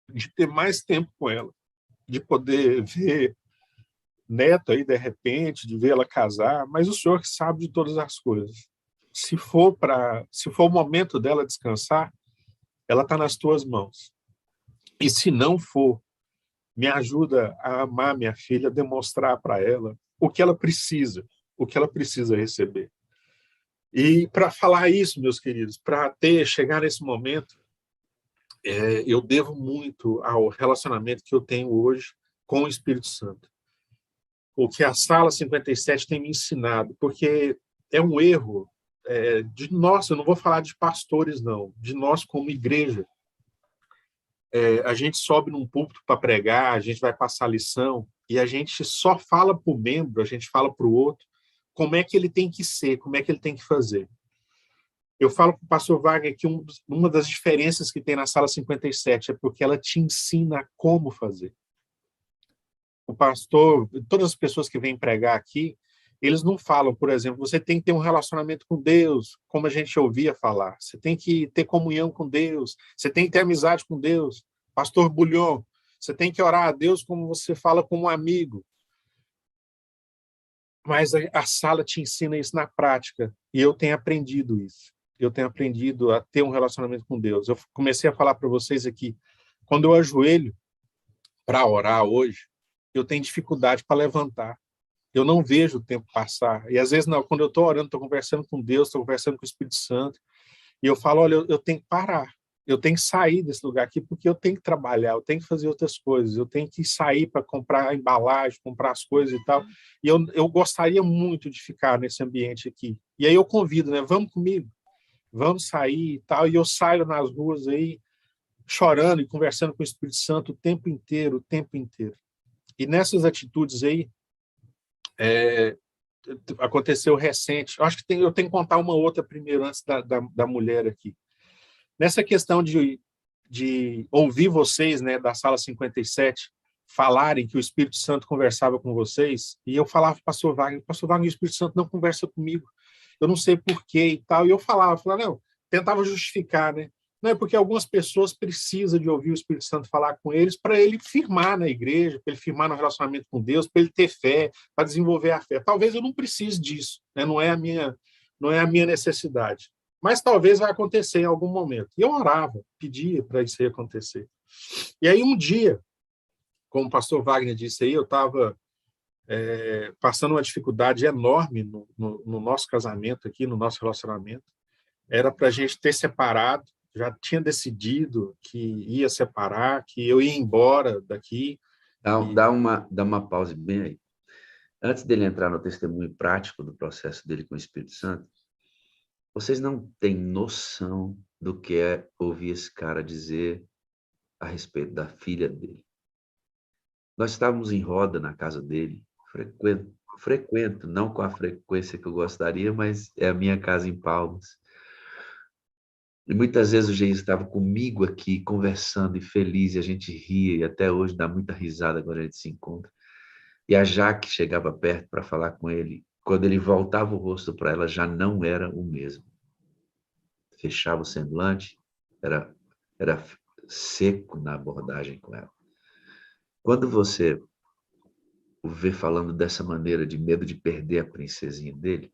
de ter mais tempo com ela, de poder ver neto aí de repente, de ver ela casar, mas o Senhor que sabe de todas as coisas. Se for o momento dela descansar, ela está nas tuas mãos. E se não for, me ajuda a amar minha filha, demonstrar para ela o que ela precisa receber. E para falar isso, meus queridos, para chegar nesse momento, eu devo muito ao relacionamento que eu tenho hoje com o Espírito Santo. O que a Sala 57 tem me ensinado, porque é um erro de nós, eu não vou falar de pastores, não, de nós como igreja. A gente sobe num púlpito para pregar, a gente vai passar lição, e a gente só fala para o membro, a gente fala para o outro, como é que ele tem que ser, como é que ele tem que fazer. Eu falo para o pastor Wagner que uma das diferenças que tem na Sala 57 é porque ela te ensina como fazer. O pastor, todas as pessoas que vêm pregar aqui, eles não falam, por exemplo, você tem que ter um relacionamento com Deus, como a gente ouvia falar. Você tem que ter comunhão com Deus, você tem que ter amizade com Deus. Pastor Bulhon, você tem que orar a Deus como você fala com um amigo. Mas a sala te ensina isso na prática, e eu tenho aprendido isso. Eu tenho aprendido a ter um relacionamento com Deus. Eu comecei a falar para vocês aqui, quando eu ajoelho para orar hoje, eu tenho dificuldade para levantar. Eu não vejo o tempo passar. E às vezes, não, quando eu estou orando, estou conversando com Deus, estou conversando com o Espírito Santo, e eu falo, olha, eu tenho que parar. Eu tenho que sair desse lugar aqui, porque eu tenho que trabalhar, eu tenho que fazer outras coisas, eu tenho que sair para comprar a embalagem, comprar as coisas e tal. E eu gostaria muito de ficar nesse ambiente aqui. E aí eu convido, né? Vamos comigo, vamos sair e tal. E eu saio nas ruas aí, chorando e conversando com o Espírito Santo o tempo inteiro, o tempo inteiro. E nessas atitudes aí, aconteceu recente. Eu acho que eu tenho que contar uma outra primeiro, antes da mulher aqui. Nessa questão de ouvir vocês, né, da Sala 57, falarem que o Espírito Santo conversava com vocês, e eu falava para o pastor Wagner, o Espírito Santo não conversa comigo, eu não sei porquê e tal, e eu falava, não, tentava justificar, né? Não, é porque algumas pessoas precisam de ouvir o Espírito Santo falar com eles para ele firmar na igreja, para ele firmar no relacionamento com Deus, para ele ter fé, para desenvolver a fé. Talvez eu não precise disso, né? Não é a minha necessidade. Mas talvez vai acontecer em algum momento. E eu orava, pedia para isso acontecer. E aí um dia, como o pastor Wagner disse aí, eu estava passando uma dificuldade enorme no nosso casamento aqui, no nosso relacionamento. Era para a gente ter separado, já tinha decidido que ia separar, que eu ia embora daqui. Dá uma pausa bem aí. Antes dele entrar no testemunho prático do processo dele com o Espírito Santo, vocês não têm noção do que é ouvir esse cara dizer a respeito da filha dele. Nós estávamos em roda na casa dele, frequento, não com a frequência que eu gostaria, mas é a minha casa em Palmas. E muitas vezes o Geis estava comigo aqui, conversando e feliz, e a gente ria, e até hoje dá muita risada quando a gente se encontra. E a Jaque chegava perto para falar com ele. Quando ele voltava o rosto para ela, já não era o mesmo. Fechava o semblante, era seco na abordagem com ela. Quando você o vê falando dessa maneira, de medo de perder a princesinha dele,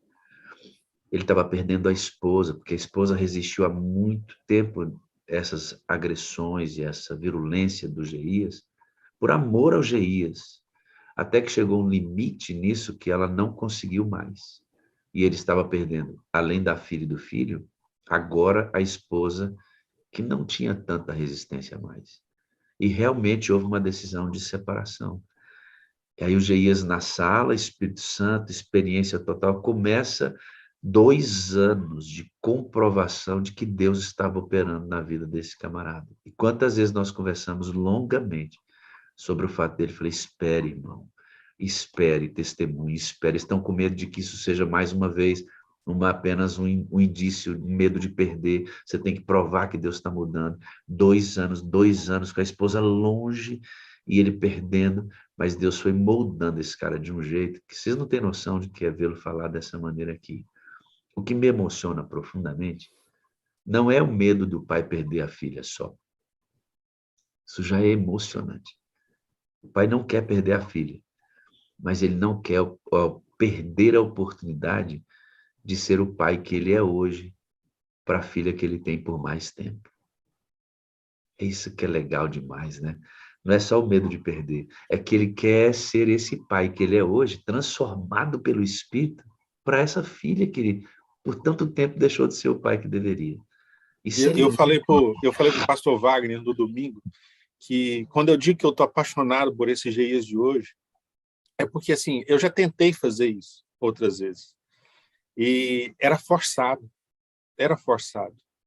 ele estava perdendo a esposa, porque a esposa resistiu há muito tempo essas agressões e essa virulência do Geías, por amor ao Geías, até que chegou um limite nisso que ela não conseguiu mais. E ele estava perdendo, além da filha e do filho, agora a esposa, que não tinha tanta resistência mais. E realmente houve uma decisão de separação. E aí o Geías na sala, Espírito Santo, experiência total, começa 2 anos de comprovação de que Deus estava operando na vida desse camarada. E quantas vezes nós conversamos longamente sobre o fato dele, falei, espere, irmão, espere, testemunhe, espere. Estão com medo de que isso seja mais uma vez apenas um indício, um medo de perder. Você tem que provar que Deus está mudando. 2 anos com a esposa longe e ele perdendo, mas Deus foi moldando esse cara de um jeito que vocês não têm noção de que é vê-lo falar dessa maneira aqui. O que me emociona profundamente não é o medo do pai perder a filha só. Isso já é emocionante. O pai não quer perder a filha, mas ele não quer perder a oportunidade de ser o pai que ele é hoje para a filha que ele tem por mais tempo. É isso que é legal demais, né? Não é só o medo de perder, é que ele quer ser esse pai que ele é hoje, transformado pelo Espírito, para essa filha que ele, por tanto tempo, deixou de ser o pai que deveria. Isso eu falei para o pastor Wagner no domingo que quando eu digo que eu estou apaixonado por esses dias de hoje, é porque assim, eu já tentei fazer isso outras vezes. E era forçado,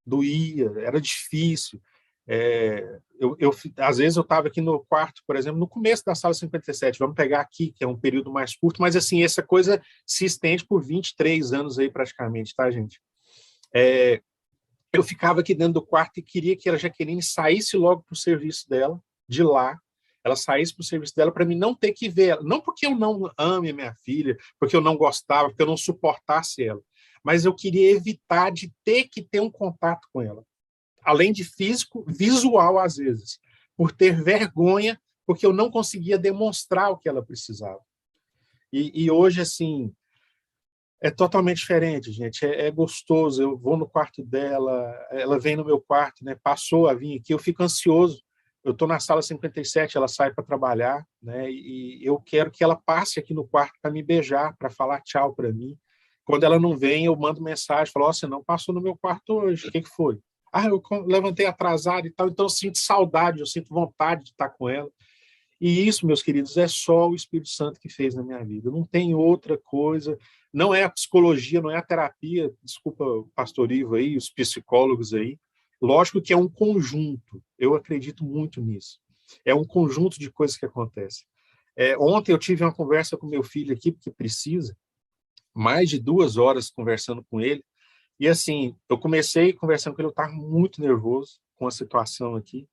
doía, era difícil. Às vezes eu estava aqui no quarto, por exemplo, no começo da sala 57, vamos pegar aqui, que é um período mais curto, mas assim, essa coisa se estende por 23 anos aí praticamente, tá, gente? Eu ficava aqui dentro do quarto e queria que a Jaqueline saísse logo para o serviço dela, de lá, ela saísse para o serviço dela para mim não ter que ver ela. Não porque eu não ame a minha filha, porque eu não gostava, porque eu não suportasse ela, mas eu queria evitar de ter que ter um contato com ela. Além de físico, visual às vezes, por ter vergonha, porque eu não conseguia demonstrar o que ela precisava. E hoje, assim, é totalmente diferente, gente. É gostoso. Eu vou no quarto dela, ela vem no meu quarto, né? Passou a vir aqui, eu fico ansioso. Eu estou na sala 57, ela sai para trabalhar, né? E eu quero que ela passe aqui no quarto para me beijar, para falar tchau para mim. Quando ela não vem, eu mando mensagem, falo: você não passou no meu quarto hoje, o que foi? Eu levantei atrasado e tal, então eu sinto saudade, eu sinto vontade de estar com ela. E isso, meus queridos, é só o Espírito Santo que fez na minha vida. Não tem outra coisa. Não é a psicologia, não é a terapia. Desculpa o pastor Ivo aí, os psicólogos aí. Lógico que é um conjunto. Eu acredito muito nisso. É um conjunto de coisas que acontecem. Ontem eu tive uma conversa com meu filho aqui, porque precisa. Mais de 2 horas conversando com ele. E assim, eu comecei conversando com ele, eu estava muito nervoso com a situação aqui.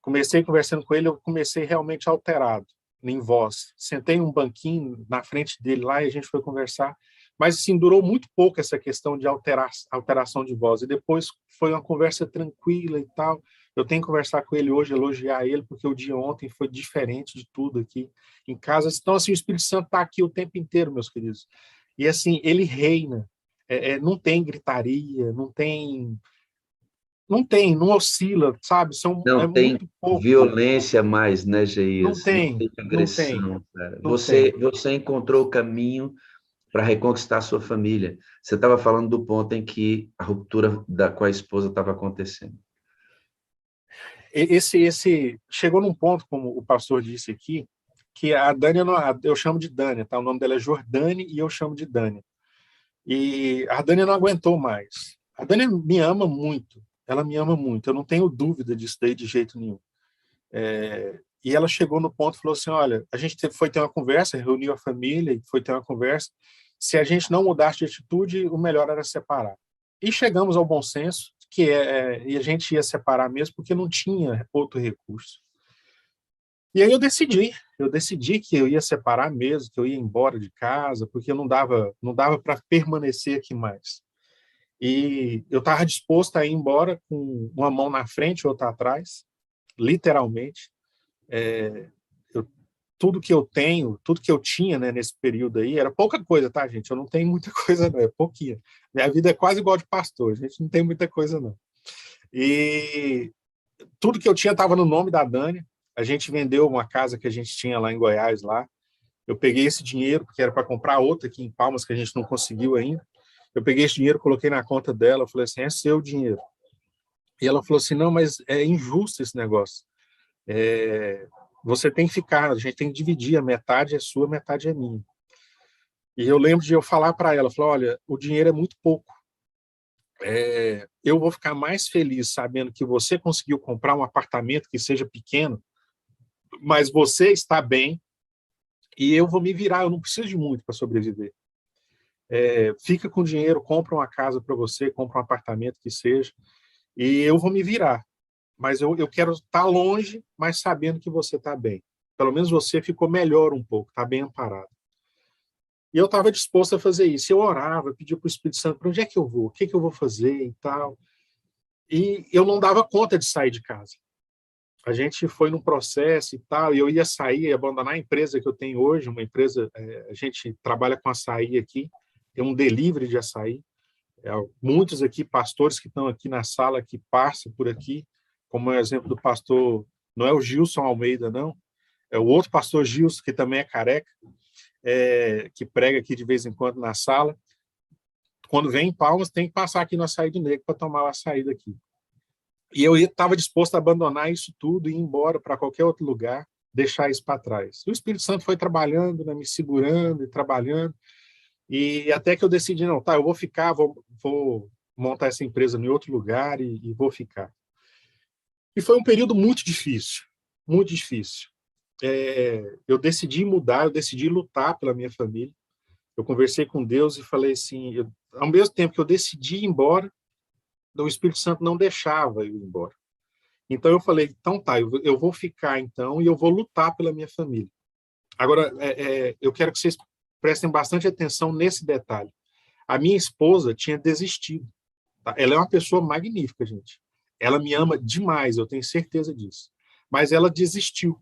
Comecei conversando com ele, eu comecei realmente alterado, em voz. Sentei num banquinho na frente dele lá e a gente foi conversar. Mas, assim, durou muito pouco essa questão de alteração de voz. E depois foi uma conversa tranquila e tal. Eu tenho que conversar com ele hoje, elogiar ele, porque o dia ontem foi diferente de tudo aqui em casa. Então, assim, o Espírito Santo está aqui o tempo inteiro, meus queridos. E, assim, ele reina. Não tem gritaria, não tem não tem, não oscila, sabe? É Não tem muito pouco. violência mais, né, Não Geis? Não tem, tem não tem, agressão, cara. não tem. Você encontrou o caminho para reconquistar a sua família. Você estava falando do ponto em que a ruptura com a esposa estava acontecendo. Esse chegou num ponto, como o pastor disse aqui, que a Dani, eu chamo de Dani, tá? O nome dela é Jordane e eu chamo de Dani. E a Dani não aguentou mais. A Dani me ama muito, ela me ama muito, eu não tenho dúvida disso daí de jeito nenhum. E ela chegou no ponto e falou assim: olha, a gente foi ter uma conversa, reuniu a família e foi ter uma conversa. Se a gente não mudasse de atitude, o melhor era separar. E chegamos ao bom senso, e a gente ia separar mesmo, porque não tinha outro recurso. E aí eu decidi que eu ia separar mesmo, que eu ia embora de casa, porque não dava para permanecer aqui mais. E eu estava disposto a ir embora com uma mão na frente e outra atrás, literalmente. Eu, tudo que eu tenho, tudo que eu tinha, né, nesse período aí, era pouca coisa, tá, gente? Eu não tenho muita coisa, não, é pouquinha. Minha vida é quase igual de pastor, a gente não tem muita coisa, não. E tudo que eu tinha estava no nome da Dani. A gente vendeu uma casa que a gente tinha lá em Goiás, lá. Eu peguei esse dinheiro, porque era para comprar outra aqui em Palmas, que a gente não conseguiu ainda. Eu peguei esse dinheiro, coloquei na conta dela, falei assim, é seu dinheiro. E ela falou assim, não, mas é injusto esse negócio. Você tem que ficar, a gente tem que dividir, a metade é sua, a metade é minha. E eu lembro de eu falar para ela, falar, olha, o dinheiro é muito pouco. Eu vou ficar mais feliz sabendo que você conseguiu comprar um apartamento que seja pequeno, mas você está bem e eu vou me virar, eu não preciso de muito para sobreviver. Fica com dinheiro, compra uma casa para você, compra um apartamento que seja, e eu vou me virar. Mas eu quero estar longe, mas sabendo que você está bem. Pelo menos você ficou melhor um pouco, está bem amparado. E eu estava disposto a fazer isso. Eu orava, pedia para o Espírito Santo, para onde é que eu vou? O que eu vou fazer e tal. E eu não dava conta de sair de casa. A gente foi num processo e tal, e eu ia sair, ia abandonar a empresa que eu tenho hoje, uma empresa, a gente trabalha com açaí aqui, tem um delivery de açaí. Muitos aqui, pastores que estão aqui na sala, que passam por aqui, como é o exemplo do pastor, não é o Gilson Almeida, não, é o outro pastor Gilson, que também é careca, que prega aqui de vez em quando na sala. Quando vem em Palmas, tem que passar aqui no Açaí do Negro para tomar o açaí daqui. E eu estava disposto a abandonar isso tudo e ir embora para qualquer outro lugar, deixar isso para trás. E o Espírito Santo foi trabalhando, né, me segurando e trabalhando, e até que eu decidi, não, tá, eu vou ficar, vou montar essa empresa em outro lugar e vou ficar. E foi um período muito difícil, muito difícil. Eu decidi mudar, eu decidi lutar pela minha família. Eu conversei com Deus e falei assim, ao mesmo tempo que eu decidi ir embora, o Espírito Santo não deixava eu ir embora. Então eu falei, então tá, eu vou ficar então e eu vou lutar pela minha família. Agora, eu quero que vocês prestem bastante atenção nesse detalhe. A minha esposa tinha desistido. Tá? Ela é uma pessoa magnífica, gente. Ela me ama demais, eu tenho certeza disso. Mas ela desistiu,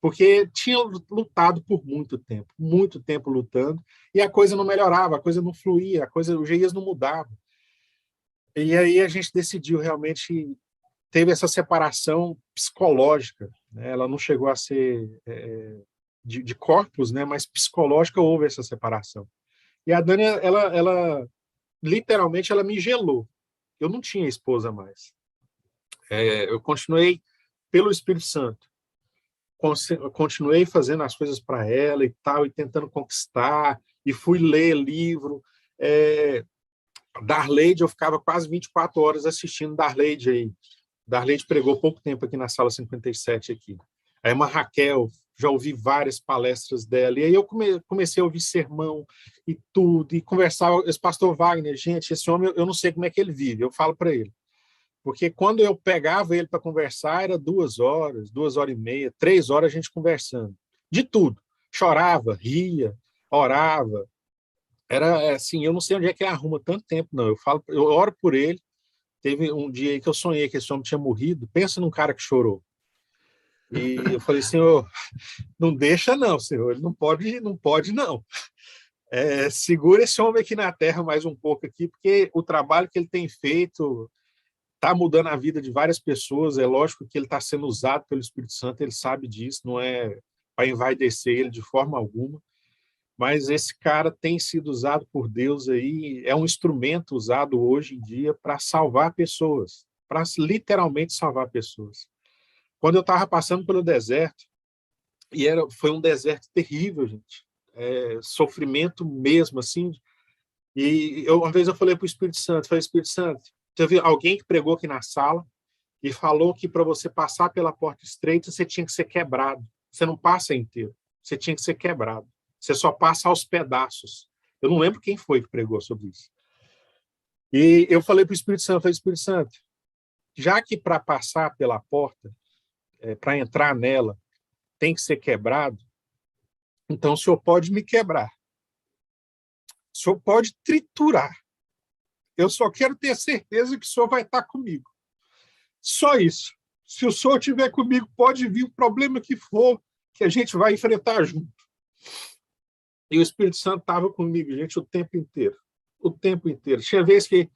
porque tinha lutado por muito tempo lutando, e a coisa não melhorava, a coisa não fluía, os dias não mudavam. E aí a gente decidiu realmente, teve essa separação psicológica, né? Ela não chegou a ser de corpos, né? Mas psicológica houve essa separação. E a Dani, ela literalmente, ela me gelou. Eu não tinha esposa mais. Eu continuei pelo Espírito Santo. Continuei fazendo as coisas para ela e tal, e tentando conquistar, e fui ler livro. Darleide, eu ficava quase 24 horas assistindo Darleide aí. Darleide pregou pouco tempo aqui na sala 57 aqui. A irmã Raquel, já ouvi várias palestras dela, e aí eu comecei a ouvir sermão e tudo, e conversava, esse pastor Wagner, gente, esse homem, eu não sei como é que ele vive, eu falo para ele, porque quando eu pegava ele para conversar, era 2 horas, 2 horas e meia, 3 horas a gente conversando, de tudo, chorava, ria, orava, era assim, eu não sei onde é que ele arruma tanto tempo, não, eu oro por ele. Teve um dia aí que eu sonhei que esse homem tinha morrido. Pensa num cara que chorou. E eu falei, Senhor, não deixa não, Senhor. Ele não pode não. Segura esse homem aqui na terra mais um pouco aqui, porque o trabalho que ele tem feito está mudando a vida de várias pessoas. É lógico que ele está sendo usado pelo Espírito Santo, ele sabe disso, não é para envaidecer ele de forma alguma, mas esse cara tem sido usado por Deus aí, é um instrumento usado hoje em dia para salvar pessoas, para literalmente salvar pessoas. Quando eu estava passando pelo deserto, foi um deserto terrível, gente, sofrimento mesmo, assim, e uma vez eu falei para o Espírito Santo, falei, Espírito Santo, teve alguém que pregou aqui na sala e falou que para você passar pela porta estreita, você tinha que ser quebrado. Você não passa inteiro, você tinha que ser quebrado. Você só passa aos pedaços. Eu não lembro quem foi que pregou sobre isso. E eu falei para o Espírito Santo, Espírito Santo, já que para passar pela porta, para entrar nela, tem que ser quebrado, então o senhor pode me quebrar. O senhor pode triturar. Eu só quero ter certeza que o senhor vai estar comigo. Só isso. Se o senhor estiver comigo, pode vir o problema que for, que a gente vai enfrentar junto. E o Espírito Santo estava comigo, gente, o tempo inteiro. O tempo inteiro. Tinha vezes que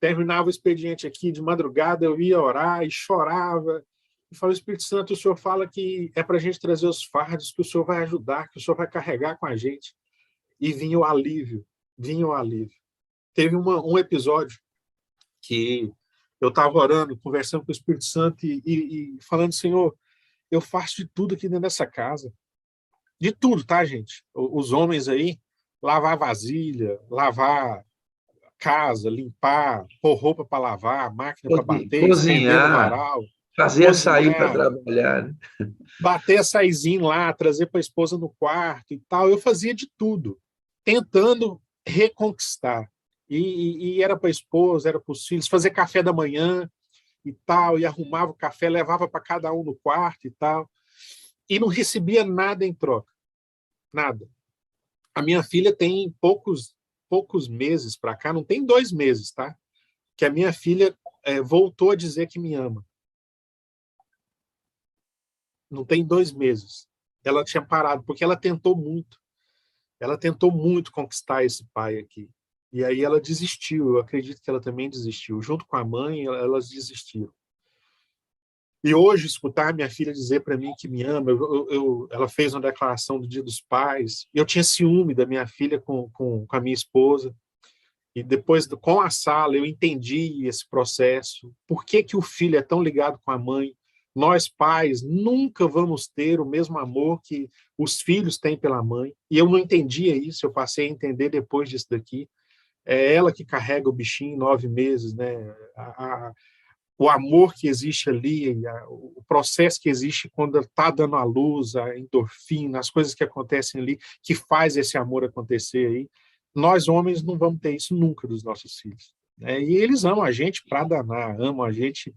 terminava o expediente aqui de madrugada, eu ia orar e chorava. E falei, Espírito Santo, o senhor fala que é para a gente trazer os fardos, que o senhor vai ajudar, que o senhor vai carregar com a gente. E vinha o alívio. Vinha o alívio. Teve um episódio que eu estava orando, conversando com o Espírito Santo e falando, Senhor, eu faço de tudo aqui dentro dessa casa. De tudo, tá, gente? Os homens aí, lavar vasilha, lavar casa, limpar, pôr roupa para lavar, máquina para bater, estender no Cozinhar, varal, fazer açaí para cozinhar, trabalhar. Né? bater açaizinho lá, trazer para a esposa no quarto e tal. Eu fazia de tudo, tentando reconquistar. E era para a esposa, era para os filhos, fazer café da manhã e tal, e arrumava o café, levava para cada um no quarto e tal. E não recebia nada em troca. Nada. A minha filha tem poucos meses para cá, não tem 2 meses, tá? Que a minha filha voltou a dizer que me ama. Não tem 2 meses. Ela tinha parado, porque ela tentou muito. Ela tentou muito conquistar esse pai aqui. E aí ela desistiu. Eu acredito que ela também desistiu. Junto com a mãe, elas desistiram. E hoje, escutar minha filha dizer para mim que me ama, ela fez uma declaração do Dia dos Pais, eu tinha ciúme da minha filha com a minha esposa, e depois, com a sala, eu entendi esse processo, por que o filho é tão ligado com a mãe. Nós, pais, nunca vamos ter o mesmo amor que os filhos têm pela mãe, e eu não entendia isso, eu passei a entender depois disso daqui. É ela que carrega o bichinho 9 meses, né? O amor que existe ali, o processo que existe quando está dando a luz, a endorfina, as coisas que acontecem ali, que faz esse amor acontecer aí. Nós, homens, não vamos ter isso nunca dos nossos filhos. Né? E eles amam a gente para danar, amam a gente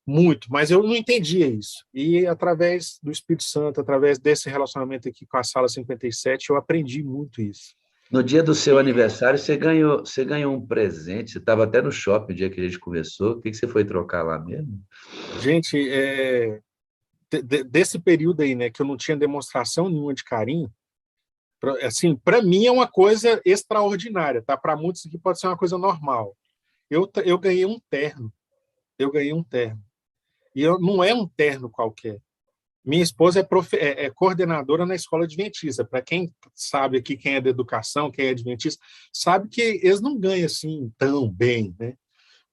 muito, mas eu não entendia isso. E através do Espírito Santo, através desse relacionamento aqui com a Sala 57, eu aprendi muito isso. No dia do seu aniversário, você ganhou um presente. Você estava até no shopping o dia que a gente conversou. O que você foi trocar lá mesmo? Gente, desse período aí, né, que eu não tinha demonstração nenhuma de carinho, assim, para mim é uma coisa extraordinária, tá? Para muitos aqui pode ser uma coisa normal. Eu ganhei um terno. Eu ganhei um terno. E não é um terno qualquer. Minha esposa é coordenadora na escola adventista. Para quem sabe aqui, quem é da educação, quem é adventista, sabe que eles não ganham assim tão bem, né?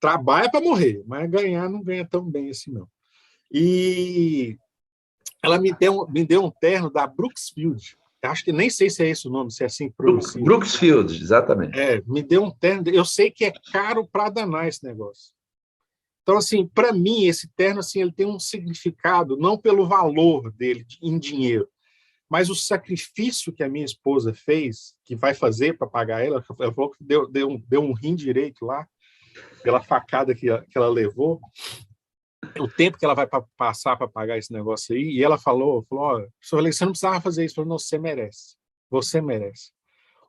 Trabalha para morrer, mas ganhar não ganha tão bem assim, não. E ela me deu um terno da Brooksfield. Acho que nem sei se é esse o nome, se é assim que pronuncia. Brooksfield, exatamente. Me deu um terno. Eu sei que é caro para danar esse negócio. Então, assim, para mim, esse terno, assim, ele tem um significado, não pelo valor dele em dinheiro, mas o sacrifício que a minha esposa fez, que vai fazer para pagar ela falou que deu um rim direito lá, pela facada que ela levou, o tempo que ela vai passar para pagar esse negócio aí, e ela falou, você não precisava fazer isso. Eu falei, não, você merece.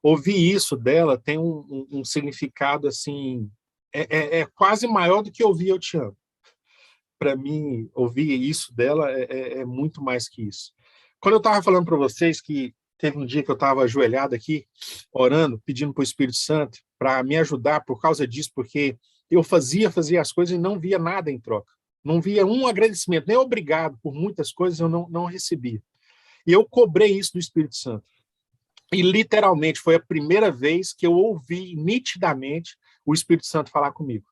Ouvir isso dela tem um significado, assim, quase maior do que ouvir eu te amo. Para mim, ouvir isso dela é muito mais que isso. Quando eu estava falando para vocês que teve um dia que eu estava ajoelhado aqui, orando, pedindo para o Espírito Santo para me ajudar por causa disso, porque eu fazia as coisas e não via nada em troca. Não via um agradecimento, nem obrigado por muitas coisas eu não recebia. E eu cobrei isso do Espírito Santo. E literalmente foi a primeira vez que eu ouvi nitidamente o Espírito Santo falar comigo.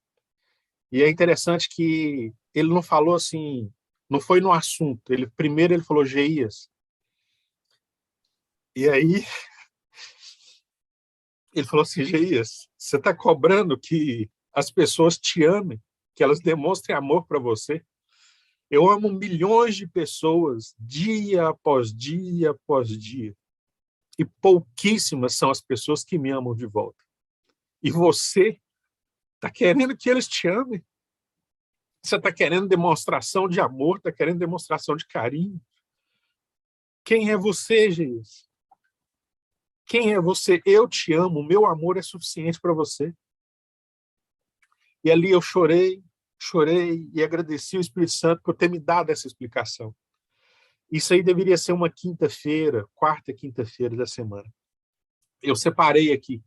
E é interessante que ele não falou assim, não foi no assunto. Primeiro ele falou, Geías. E aí ele falou assim, Geías, você está cobrando que as pessoas te amem, que elas demonstrem amor para você? Eu amo milhões de pessoas dia após dia após dia. E pouquíssimas são as pessoas que me amam de volta. E você está querendo que eles te amem? Você está querendo demonstração de amor, está querendo demonstração de carinho? Quem é você, Jesus? Quem é você? Eu te amo, o meu amor é suficiente para você. E ali eu chorei e agradeci o Espírito Santo por ter me dado essa explicação. Isso aí deveria ser uma quinta-feira, quarta quinta-feira da semana. Eu separei aqui.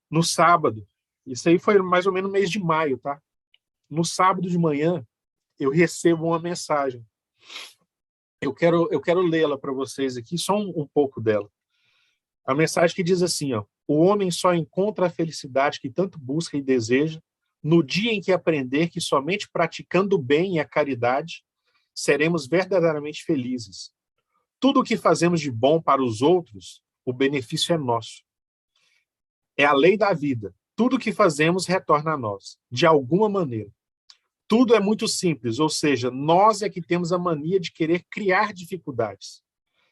No sábado, isso aí foi mais ou menos no mês de maio, tá? No sábado de manhã, eu recebo uma mensagem. Eu quero lê-la para vocês aqui, só um pouco dela. A mensagem que diz assim, ó, o homem só encontra a felicidade que tanto busca e deseja no dia em que aprender que somente praticando o bem e a caridade seremos verdadeiramente felizes. Tudo o que fazemos de bom para os outros, o benefício é nosso. É a lei da vida. Tudo o que fazemos retorna a nós, de alguma maneira. Tudo é muito simples, ou seja, nós é que temos a mania de querer criar dificuldades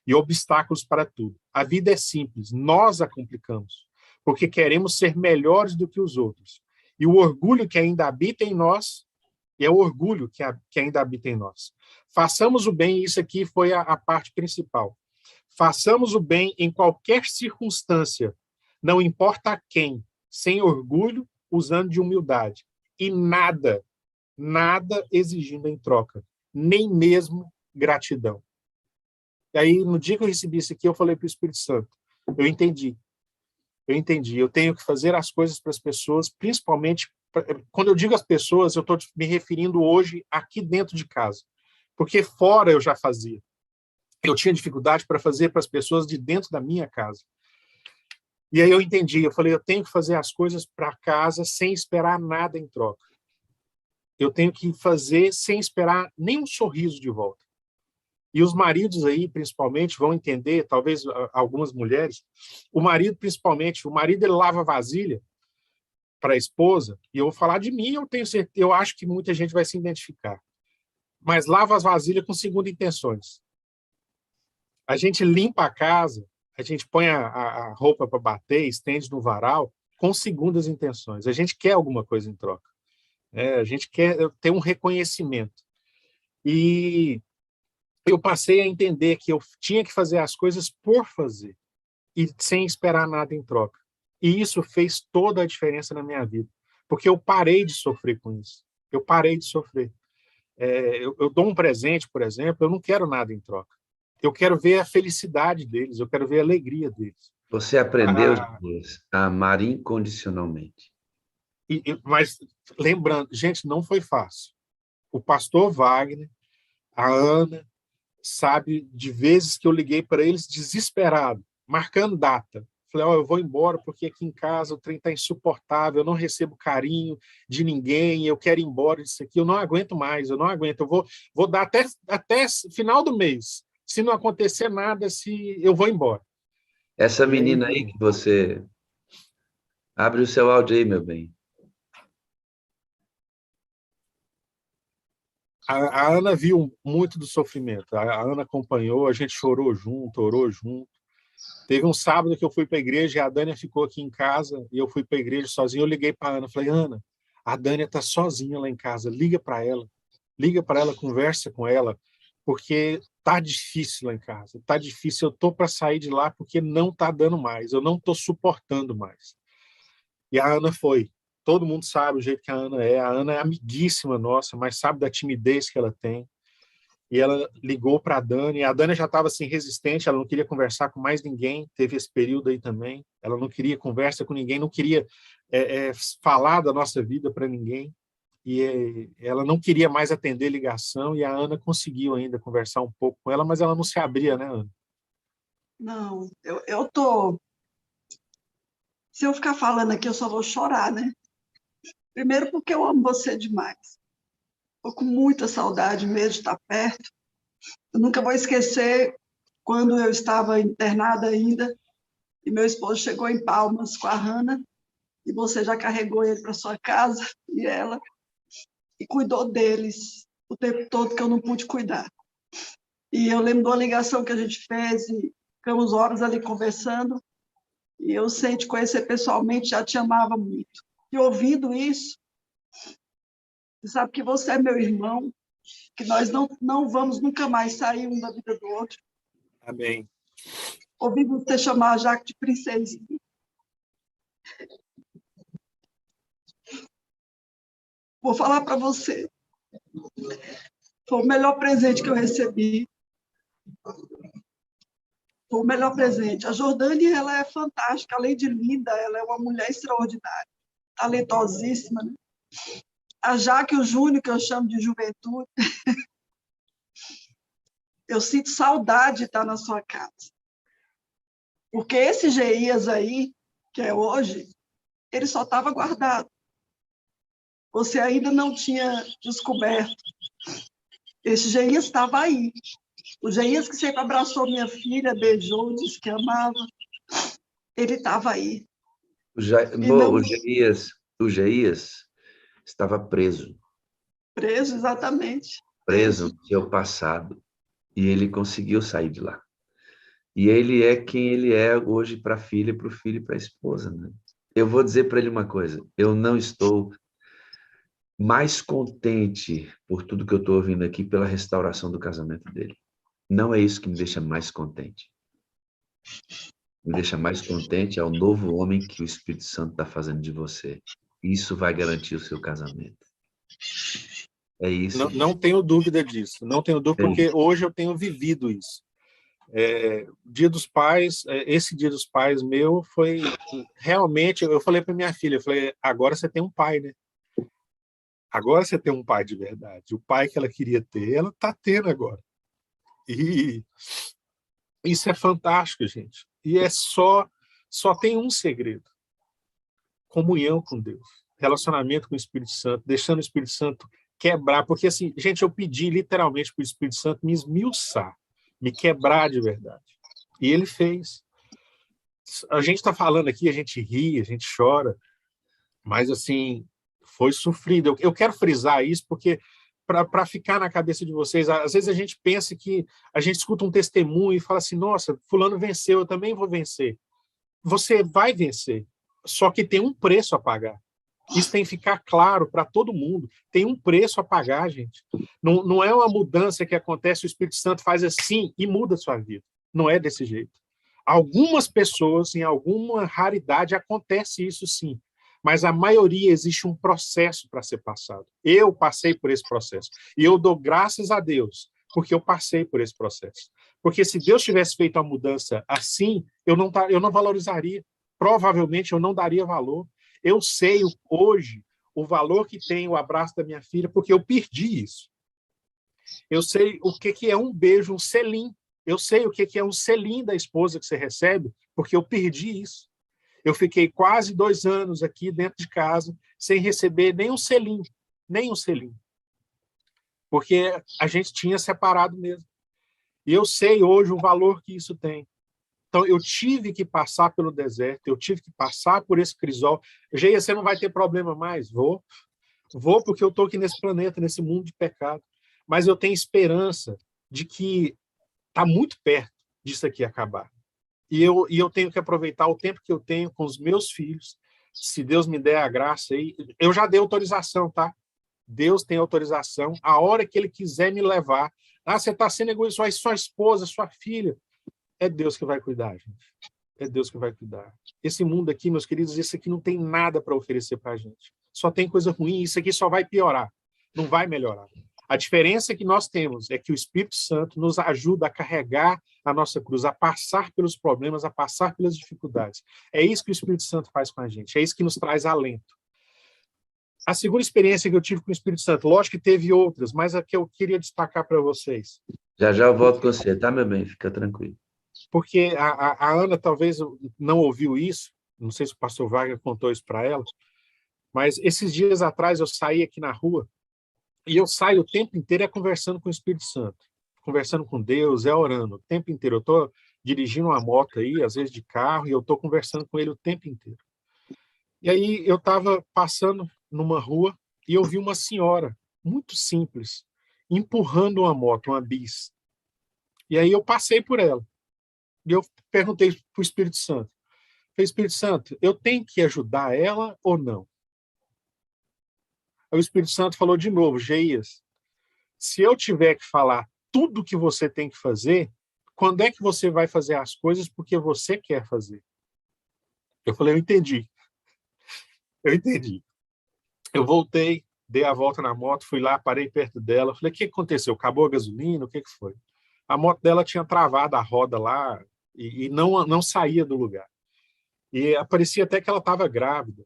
e obstáculos para tudo. A vida é simples, nós a complicamos, porque queremos ser melhores do que os outros. E o orgulho que ainda habita em nós, é o orgulho que ainda habita em nós. Façamos o bem, isso aqui foi a parte principal. Façamos o bem em qualquer circunstância, não importa a quem, sem orgulho, usando de humildade. E nada exigindo em troca, nem mesmo gratidão. E aí, no dia que eu recebi isso aqui, eu falei para o Espírito Santo, eu entendi, eu tenho que fazer as coisas para as pessoas, principalmente, quando eu digo as pessoas, eu estou me referindo hoje aqui dentro de casa, porque fora eu já fazia. Eu tinha dificuldade para fazer para as pessoas de dentro da minha casa. E aí eu entendi, eu falei, eu tenho que fazer as coisas para casa sem esperar nada em troca. Eu tenho que fazer sem esperar nem um sorriso de volta. E os maridos aí, principalmente, vão entender, talvez algumas mulheres, o marido, principalmente, ele lava vasilha para a esposa, e eu vou falar de mim, eu tenho certeza, eu acho que muita gente vai se identificar. Mas lava as vasilhas com segundas intenções. A gente limpa a casa, a gente põe a roupa para bater, estende no varal, com segundas intenções. A gente quer alguma coisa em troca. A gente quer ter um reconhecimento. E eu passei a entender que eu tinha que fazer as coisas por fazer e sem esperar nada em troca. E isso fez toda a diferença na minha vida, porque eu parei de sofrer com isso. Eu parei de sofrer. Eu dou um presente, por exemplo, eu não quero nada em troca. Eu quero ver a felicidade deles, eu quero ver a alegria deles. Você aprendeu, Jesus, a amar incondicionalmente. Mas, lembrando, gente, não foi fácil. O pastor Wagner, a Ana, sabe, de vezes que eu liguei para eles desesperado, marcando data. Falei, eu vou embora porque aqui em casa o trem está insuportável, eu não recebo carinho de ninguém, eu quero ir embora disso aqui, eu não aguento mais, eu não aguento, eu vou dar até final do mês. Se não acontecer nada, eu vou embora. Essa menina aí que você... Abre o seu áudio aí, meu bem. A Ana viu muito do sofrimento, a Ana acompanhou, a gente chorou junto, orou junto. Teve um sábado que eu fui para a igreja e a Dânia ficou aqui em casa e eu fui para a igreja sozinho. Eu liguei para a Ana, falei, Ana, a Dânia está sozinha lá em casa, liga para ela, conversa com ela, porque tá difícil lá em casa, tá difícil, eu tô para sair de lá porque não tá dando mais, eu não tô suportando mais. E a Ana foi. Todo mundo sabe o jeito que a Ana é amiguíssima nossa, mas sabe da timidez que ela tem. E ela ligou para a Dani, a Dani já estava assim resistente, ela não queria conversar com mais ninguém, teve esse período aí também, ela não queria conversa com ninguém, não queria falar da nossa vida para ninguém. E ela não queria mais atender ligação, e a Ana conseguiu ainda conversar um pouco com ela, mas ela não se abria, né, Ana? Não, eu tô. Se eu ficar falando aqui, eu só vou chorar, né? Primeiro, porque eu amo você demais. Estou com muita saudade mesmo de estar perto. Eu nunca vou esquecer quando eu estava internada ainda, e meu esposo chegou em Palmas com a Hannah, e você já carregou ele para sua casa, e ela, e cuidou deles o tempo todo que eu não pude cuidar. E eu lembro de uma ligação que a gente fez, e ficamos horas ali conversando, e eu, sem te conhecer pessoalmente, já te amava muito. E ouvindo isso, você sabe que você é meu irmão, que nós não vamos nunca mais sair um da vida do outro. Amém. Ouvi você chamar a Jaque de princesinha. Vou falar para você. Foi o melhor presente que eu recebi. Foi o melhor presente. A Jordânia, ela é fantástica, além de linda, ela é uma mulher extraordinária, talentosíssima, né? A Jaque, o Júnior, que eu chamo de juventude, eu sinto saudade de estar na sua casa. Porque esse Geias aí, que é hoje, ele só estava guardado. Você ainda não tinha descoberto. Esse Geias estava aí. O Geias que sempre abraçou minha filha, beijou, disse que amava. Ele estava aí. Não... O Geias estava preso. Preso, exatamente. Preso no seu passado. E ele conseguiu sair de lá. E ele é quem ele é hoje para a filha, para o filho e para a esposa. Né? Eu vou dizer para ele uma coisa. Eu não estou mais contente por tudo que eu estou ouvindo aqui pela restauração do casamento dele. Não é isso que me deixa mais contente. Me deixa mais contente é o novo homem que o Espírito Santo está fazendo de você. Isso vai garantir o seu casamento. É isso. Não tenho dúvida disso. Não tenho dúvida, porque hoje eu tenho vivido isso. Dia dos Pais, esse Dia dos Pais meu foi realmente, eu falei para minha filha, eu falei, agora você tem um pai, né? Agora você tem um pai de verdade. O pai que ela queria ter, ela está tendo agora. E isso é fantástico, gente. E só tem um segredo: comunhão com Deus, relacionamento com o Espírito Santo, deixando o Espírito Santo quebrar. Porque, assim, gente, eu pedi literalmente para o Espírito Santo me esmiuçar, me quebrar de verdade. E ele fez. A gente está falando aqui, a gente ri, a gente chora, mas, assim, foi sofrido. Eu quero frisar isso porque, para ficar na cabeça de vocês, às vezes a gente pensa que a gente escuta um testemunho e fala assim, nossa, fulano venceu, eu também vou vencer. Você vai vencer, só que tem um preço a pagar. Isso tem que ficar claro para todo mundo. Tem um preço a pagar, gente. Não é uma mudança que acontece, o Espírito Santo faz assim e muda a sua vida. Não é desse jeito. Algumas pessoas, em alguma raridade, acontece isso sim. Mas a maioria existe um processo para ser passado. Eu passei por esse processo. E eu dou graças a Deus, porque eu passei por esse processo. Porque se Deus tivesse feito a mudança assim, eu não valorizaria. Provavelmente eu não daria valor. Eu sei hoje o valor que tem o abraço da minha filha, porque eu perdi isso. Eu sei o que é um beijo, um selim. Eu sei o que é um selim da esposa que você recebe, porque eu perdi isso. Eu fiquei quase 2 anos aqui dentro de casa, sem receber nem um selim. Porque a gente tinha separado mesmo. E eu sei hoje o valor que isso tem. Então, eu tive que passar pelo deserto, eu tive que passar por esse crisol. Geia, você não vai ter problema mais? Vou porque eu estou aqui nesse planeta, nesse mundo de pecado. Mas eu tenho esperança de que está muito perto disso aqui acabar. E eu tenho que aproveitar o tempo que eu tenho com os meus filhos. Se Deus me der a graça aí, eu já dei autorização, tá? Deus tem autorização. A hora que Ele quiser me levar. Ah, você está sendo egoísta, sua esposa, sua filha. É Deus que vai cuidar, gente. É Deus que vai cuidar. Esse mundo aqui, meus queridos, esse aqui não tem nada para oferecer para a gente. Só tem coisa ruim. Isso aqui só vai piorar. Não vai melhorar. A diferença que nós temos é que o Espírito Santo nos ajuda a carregar a nossa cruz, a passar pelos problemas, a passar pelas dificuldades. É isso que o Espírito Santo faz com a gente, é isso que nos traz alento. A segunda experiência que eu tive com o Espírito Santo, lógico que teve outras, mas a que eu queria destacar para vocês. Já já eu volto com você, tá, meu bem? Fica tranquilo. Porque a Ana talvez não ouviu isso, não sei se o pastor Wagner contou isso para ela, mas esses dias atrás eu saí aqui na rua e eu saio o tempo inteiro conversando com o Espírito Santo, conversando com Deus, orando o tempo inteiro. Eu estou dirigindo uma moto aí, às vezes de carro, e eu estou conversando com ele o tempo inteiro. E aí eu estava passando numa rua e eu vi uma senhora, muito simples, empurrando uma moto, uma bis. E aí eu passei por ela. E eu perguntei para o Espírito Santo. Falei, Espírito Santo, eu tenho que ajudar ela ou não? Aí o Espírito Santo falou de novo, Geías, se eu tiver que falar tudo que você tem que fazer, quando é que você vai fazer as coisas porque você quer fazer? Eu falei, eu entendi. Eu entendi. Eu voltei, dei a volta na moto, fui lá, parei perto dela, falei, o que aconteceu? Acabou a gasolina? O que foi? A moto dela tinha travado a roda lá e não saía do lugar. E parecia até que ela estava grávida.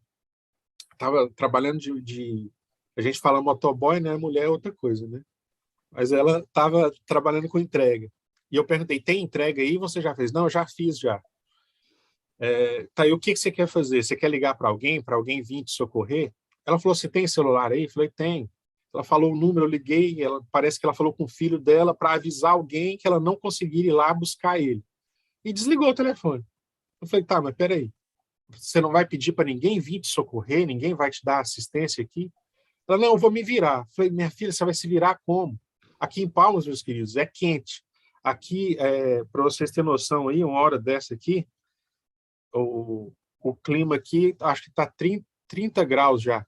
Estava trabalhando a gente fala motoboy, né? Mulher é outra coisa, né? Mas ela estava trabalhando com entrega. E eu perguntei, tem entrega aí? Você já fez? Não, eu já fiz, já. Tá, e o que você quer fazer? Você quer ligar para alguém vir te socorrer? Ela falou, você tem celular aí? Eu falei, tem. Ela falou o número, eu liguei, parece que ela falou com o filho dela para avisar alguém que ela não conseguiria ir lá buscar ele. E desligou o telefone. Eu falei, tá, mas peraí. Você não vai pedir para ninguém vir te socorrer? Ninguém vai te dar assistência aqui? Ela, não, eu vou me virar. Eu falei, minha filha, você vai se virar como? Aqui em Palmas, meus queridos, é quente. Aqui, para vocês terem noção aí, uma hora dessa aqui, o clima aqui, acho que está 30 graus já.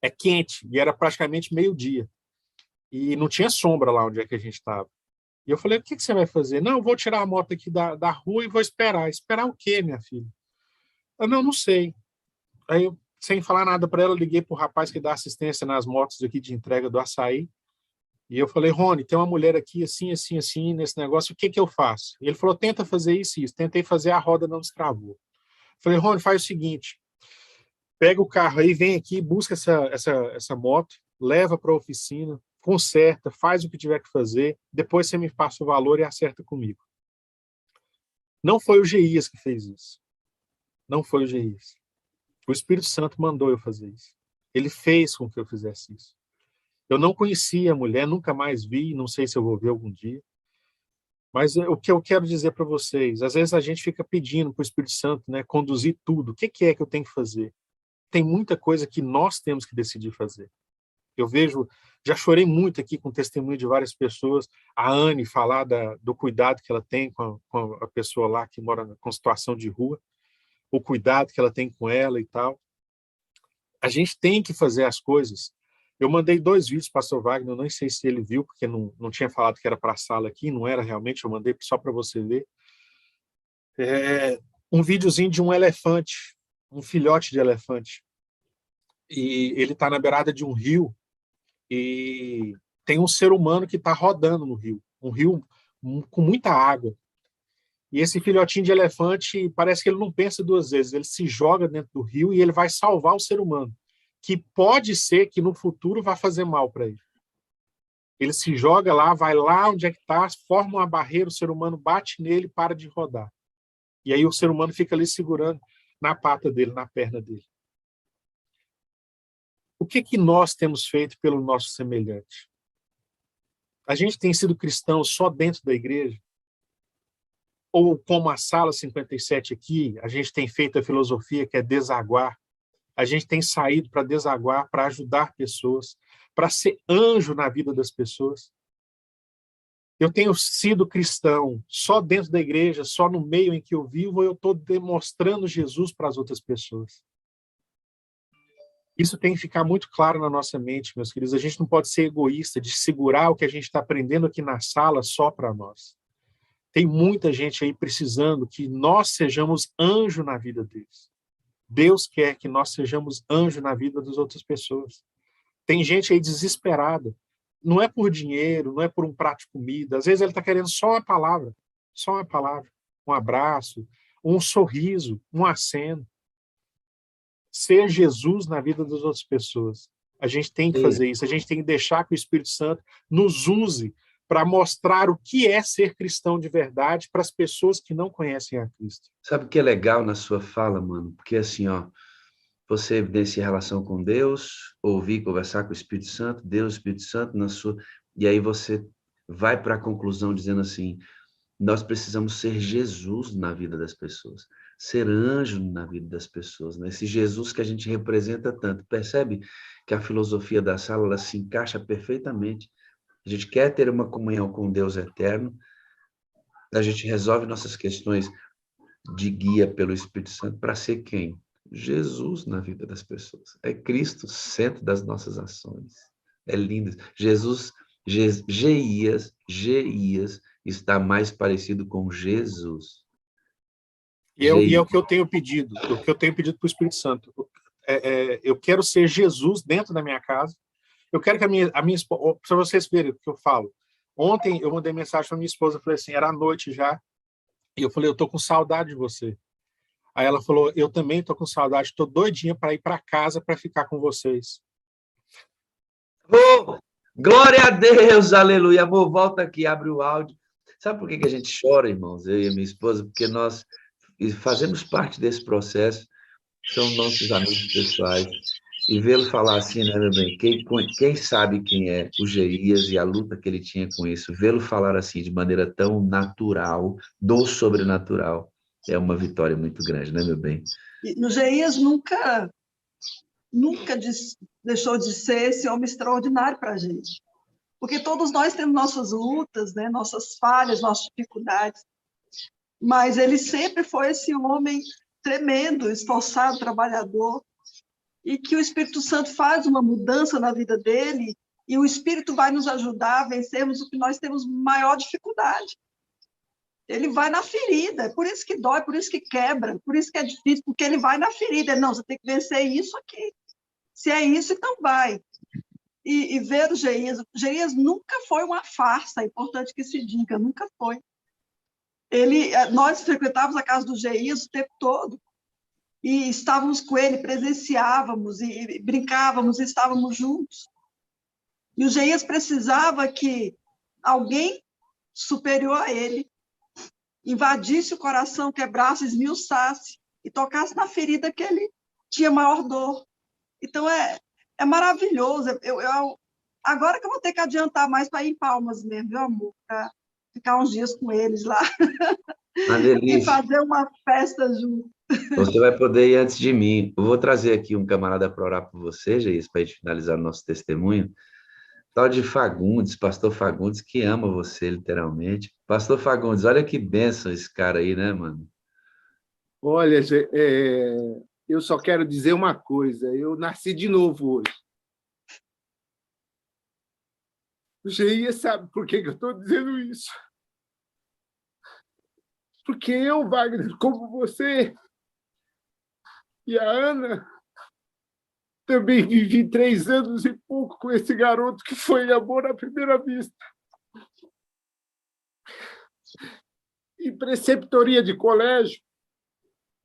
É quente, e era praticamente meio-dia. E não tinha sombra lá onde é que a gente estava. E eu falei, o que você vai fazer? Não, eu vou tirar a moto aqui da rua e vou esperar. Esperar o quê, minha filha? Eu, não sei. Aí, eu, sem falar nada para ela, liguei para o rapaz que dá assistência nas motos aqui de entrega do açaí. E eu falei, Rony, tem uma mulher aqui assim, assim, assim, nesse negócio, o que eu faço? E ele falou, tenta fazer isso e isso. Tentei fazer, a roda não destravou. Falei, Rony, faz o seguinte, pega o carro aí, vem aqui, busca essa moto, leva para a oficina, conserta, faz o que tiver que fazer, depois você me passa o valor e acerta comigo. Não foi o Geías que fez isso. Não foi o Geías. O Espírito Santo mandou eu fazer isso. Ele fez com que eu fizesse isso. Eu não conhecia a mulher, nunca mais vi, não sei se eu vou ver algum dia. Mas o que eu quero dizer para vocês, às vezes a gente fica pedindo para o Espírito Santo, né, conduzir tudo. O que é que eu tenho que fazer? Tem muita coisa que nós temos que decidir fazer. Eu vejo, já chorei muito aqui com o testemunho de várias pessoas, a Anne falar do cuidado que ela tem com a pessoa lá que mora com situação de rua, o cuidado que ela tem com ela e tal. A gente tem que fazer as coisas. Eu mandei 2 vídeos para o pastor Wagner, eu não sei se ele viu, porque não tinha falado que era para a sala aqui, não era realmente, eu mandei só para você ver. Um videozinho de um elefante, um filhote de elefante. E ele está na beirada de um rio e tem um ser humano que está rodando no rio, um rio com muita água. E esse filhotinho de elefante, parece que ele não pensa 2 vezes, ele se joga dentro do rio e ele vai salvar o ser humano, que pode ser que no futuro vá fazer mal para ele. Ele se joga lá, vai lá onde é que está, forma uma barreira, o ser humano bate nele e para de rodar. E aí o ser humano fica ali segurando na pata dele, na perna dele. O que nós temos feito pelo nosso semelhante? A gente tem sido cristão só dentro da igreja? Ou como a Sala 57 aqui, a gente tem feito a filosofia que é desaguar. A gente tem saído para desaguar, para ajudar pessoas, para ser anjo na vida das pessoas. Eu tenho sido cristão só dentro da igreja, só no meio em que eu vivo, eu estou demonstrando Jesus para as outras pessoas. Isso tem que ficar muito claro na nossa mente, meus queridos. A gente não pode ser egoísta de segurar o que a gente está aprendendo aqui na sala só para nós. Tem muita gente aí precisando que nós sejamos anjo na vida deles. Deus quer que nós sejamos anjo na vida das outras pessoas. Tem gente aí desesperada. Não é por dinheiro, não é por um prato de comida. Às vezes ele está querendo só uma palavra, um abraço, um sorriso, um aceno. Ser Jesus na vida das outras pessoas. A gente tem que fazer isso. A gente tem que deixar que o Espírito Santo nos use para mostrar o que é ser cristão de verdade para as pessoas que não conhecem a Cristo. Sabe o que é legal na sua fala, mano? Porque assim, ó, você evidencia relação com Deus, ouvir, conversar com o Espírito Santo, Deus, Espírito Santo, e aí você vai para a conclusão dizendo assim, nós precisamos ser Jesus na vida das pessoas, ser anjo na vida das pessoas, né? Esse Jesus que a gente representa tanto. Percebe que a filosofia da sala ela se encaixa perfeitamente. A gente quer ter uma comunhão com Deus eterno, a gente resolve nossas questões de guia pelo Espírito Santo para ser quem? Jesus na vida das pessoas. É Cristo centro das nossas ações. É lindo. Jesus, Geias está mais parecido com Jesus. E é o que eu tenho pedido. O que eu tenho pedido para o Espírito Santo. Eu quero ser Jesus dentro da minha casa. Eu quero que a minha esposa... Para vocês verem o que eu falo. Ontem eu mandei mensagem para minha esposa. Falei assim, era à noite já. E eu falei, eu estou com saudade de você. Aí ela falou, eu também estou com saudade. Estou doidinha para ir para casa para ficar com vocês. Oh, glória a Deus, aleluia. Amor, volta aqui, abre o áudio. Sabe por que a gente chora, irmãos? Eu e a minha esposa, porque nós fazemos parte desse processo, são nossos amigos pessoais. E vê-lo falar assim, né, meu bem? Quem sabe quem é o Geias e a luta que ele tinha com isso, vê-lo falar assim de maneira tão natural, do sobrenatural, é uma vitória muito grande, né, meu bem? E o Geias nunca deixou de ser esse homem extraordinário para a gente. Porque todos nós temos nossas lutas, né? Nossas falhas, nossas dificuldades. Mas ele sempre foi esse homem tremendo, esforçado, trabalhador, e que o Espírito Santo faz uma mudança na vida dele, e o Espírito vai nos ajudar a vencermos o que nós temos maior dificuldade. Ele vai na ferida, é por isso que dói, por isso que quebra, por isso que é difícil, porque ele vai na ferida. Não, você tem que vencer isso aqui. Se é isso, então vai. E ver o Geias nunca foi uma farsa, é importante que se diga, nunca foi. Nós frequentávamos a casa do Geias o tempo todo, e estávamos com ele, presenciávamos, e brincávamos, e estávamos juntos. E o Geias precisava que alguém superior a ele invadisse o coração, quebrasse, esmiuçasse, e tocasse na ferida que ele tinha maior dor. Então, é maravilhoso. Agora que eu vou ter que adiantar mais para ir em Palmas mesmo, meu amor, para ficar uns dias com eles lá. E fazer uma festa junto. Você vai poder ir antes de mim. Eu vou trazer aqui um camarada para orar por você, Geis, para a gente finalizar o nosso testemunho. Tal de Fagundes, pastor Fagundes, que ama você, literalmente. Pastor Fagundes, olha que bênção esse cara aí, né, mano? Olha, eu só quero dizer uma coisa, eu nasci de novo hoje. O Geias sabe por que eu estou dizendo isso. Porque eu, Wagner, como você e a Ana, também vivi 3 anos e pouco com esse garoto que foi amor à primeira vista. E preceptoria de colégio